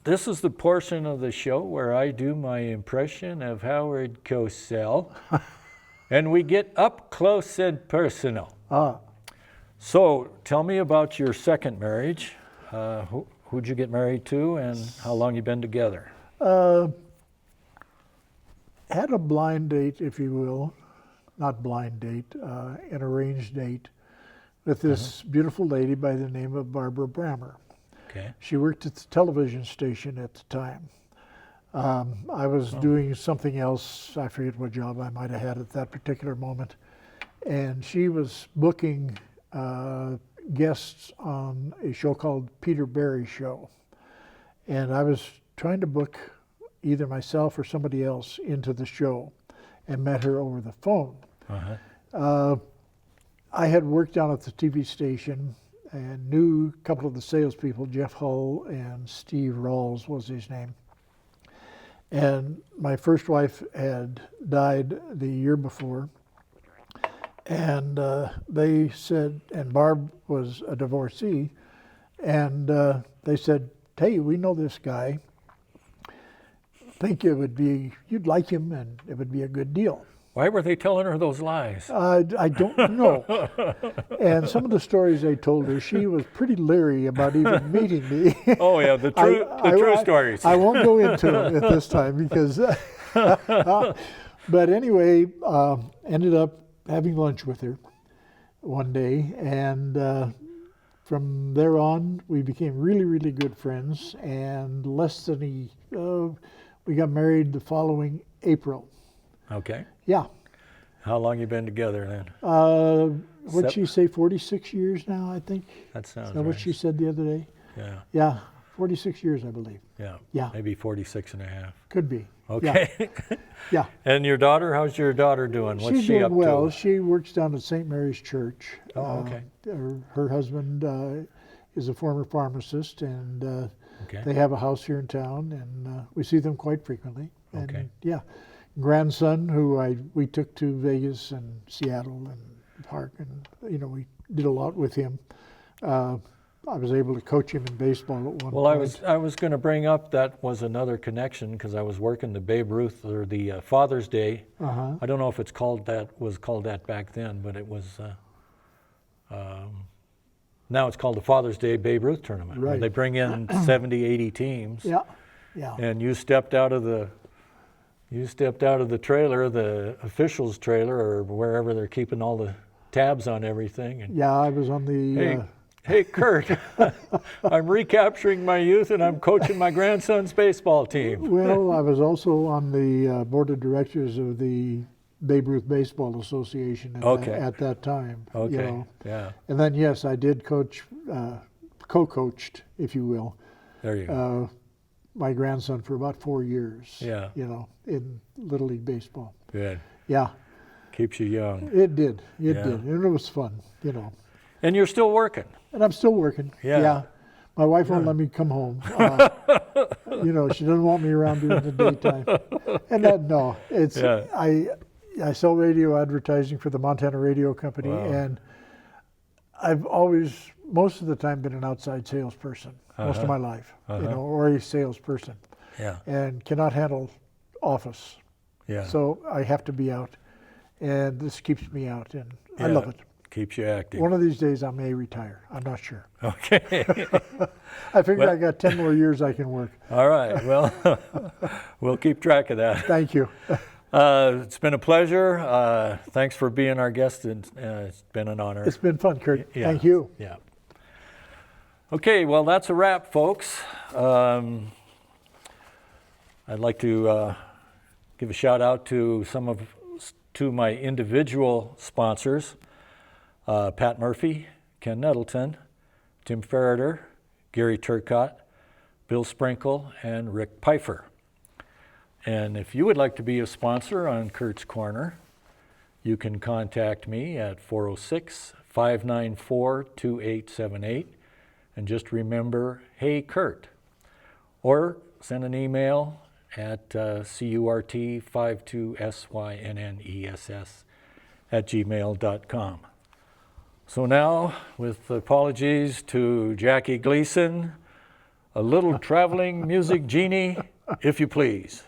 this is the portion of the show where I do my impression of Howard Cosell, and we get up close and personal. So tell me about your second marriage. Who'd you get married to, and how long you been together? Had a blind date, if you will, not blind date, an arranged date with this beautiful lady by the name of Barbara Brammer. Okay. She worked at the television station at the time. I was doing something else, I forget what job I might have had at that particular moment, and she was booking guests on a show called Peter Berry Show. And I was trying to book either myself or somebody else into the show, and met her over the phone. I had worked down at the TV station and knew a couple of the salespeople, Jeff Hull and Steve Rawls was his name. And my first wife had died the year before, and they said, and Barb was a divorcee, and they said, hey, we know this guy, think you'd like him and it would be a good deal. Why were they telling her those lies? I don't know. And some of the stories they told her, she was pretty leery about even meeting me. Oh yeah, the true stories. I won't go into it at this time because, but anyway, ended up having lunch with her one day, and from there on, we became really, really good friends, and we got married the following April. Okay. Yeah. How long you been together then? What'd she say, 46 years now, I think? That sounds Is that right. what she said the other day? Yeah. Yeah, 46 years, I believe. Yeah. Yeah. Maybe 46 and a half. Could be. Okay. Yeah. And your daughter, how's your daughter doing? What's She's she doing up well. to? She works down at St. Mary's Church. Oh, okay. Her husband is a former pharmacist, and Okay. they have a house here in town, and we see them quite frequently. And, Okay. yeah. Grandson, who we took to Vegas and Seattle and Park, and we did a lot with him. I was able to coach him in baseball at one Well, point. I was going to bring up that was another connection because I was working the Babe Ruth or the Father's Day. I don't know if was called that back then, but it was. Now it's called the Father's Day Babe Ruth Tournament. Where Right. they bring in 70, 80 teams. Yeah, yeah. And you stepped out of the trailer, the officials' trailer, or wherever they're keeping all the tabs on everything. And, Yeah, I was on the. Hey, Kurt, I'm recapturing my youth and I'm coaching my grandson's baseball team. Well, I was also on the board of directors of the Babe Ruth Baseball Association at that time. Okay. You know. Yeah. And then, yes, I did coach, co-coached, if you will, There you go. my grandson for about 4 years. Yeah. You know, in Little League Baseball. Good. Yeah. Keeps you young. It did. It Yeah. did. And it was fun, you know. And you're still working. And I'm still working. Yeah. My wife won't let me come home. You know, she doesn't want me around during the daytime. And no, it's Yeah. I sell radio advertising for the Montana Radio Company, Wow. and I've always, most of the time, been an outside salesperson most of my life, you know, or a salesperson, Yeah. and cannot handle office. Yeah. So I have to be out, and this keeps me out, and I Yeah. love it. Keeps you active. One of these days I may retire. I'm not sure. Okay. I figure Well- I got 10 more years I can work. All right. Well, we'll keep track of that. Thank you. It's been a pleasure. Thanks for being our guest. It's been an honor. It's been fun, Kurt. Yeah. Thank you. Yeah. Okay, well, that's a wrap, folks. I'd like to give a shout out to to my individual sponsors, Pat Murphy, Ken Nettleton, Tim Ferreter, Gary Turcotte, Bill Sprinkle, and Rick Pfeiffer. And if you would like to be a sponsor on Curt's Corner, you can contact me at 406-594-2878. And just remember, hey, Curt. Or send an email at curt52syness@gmail.com. So now, with apologies to Jackie Gleason, a little traveling music genie, if you please.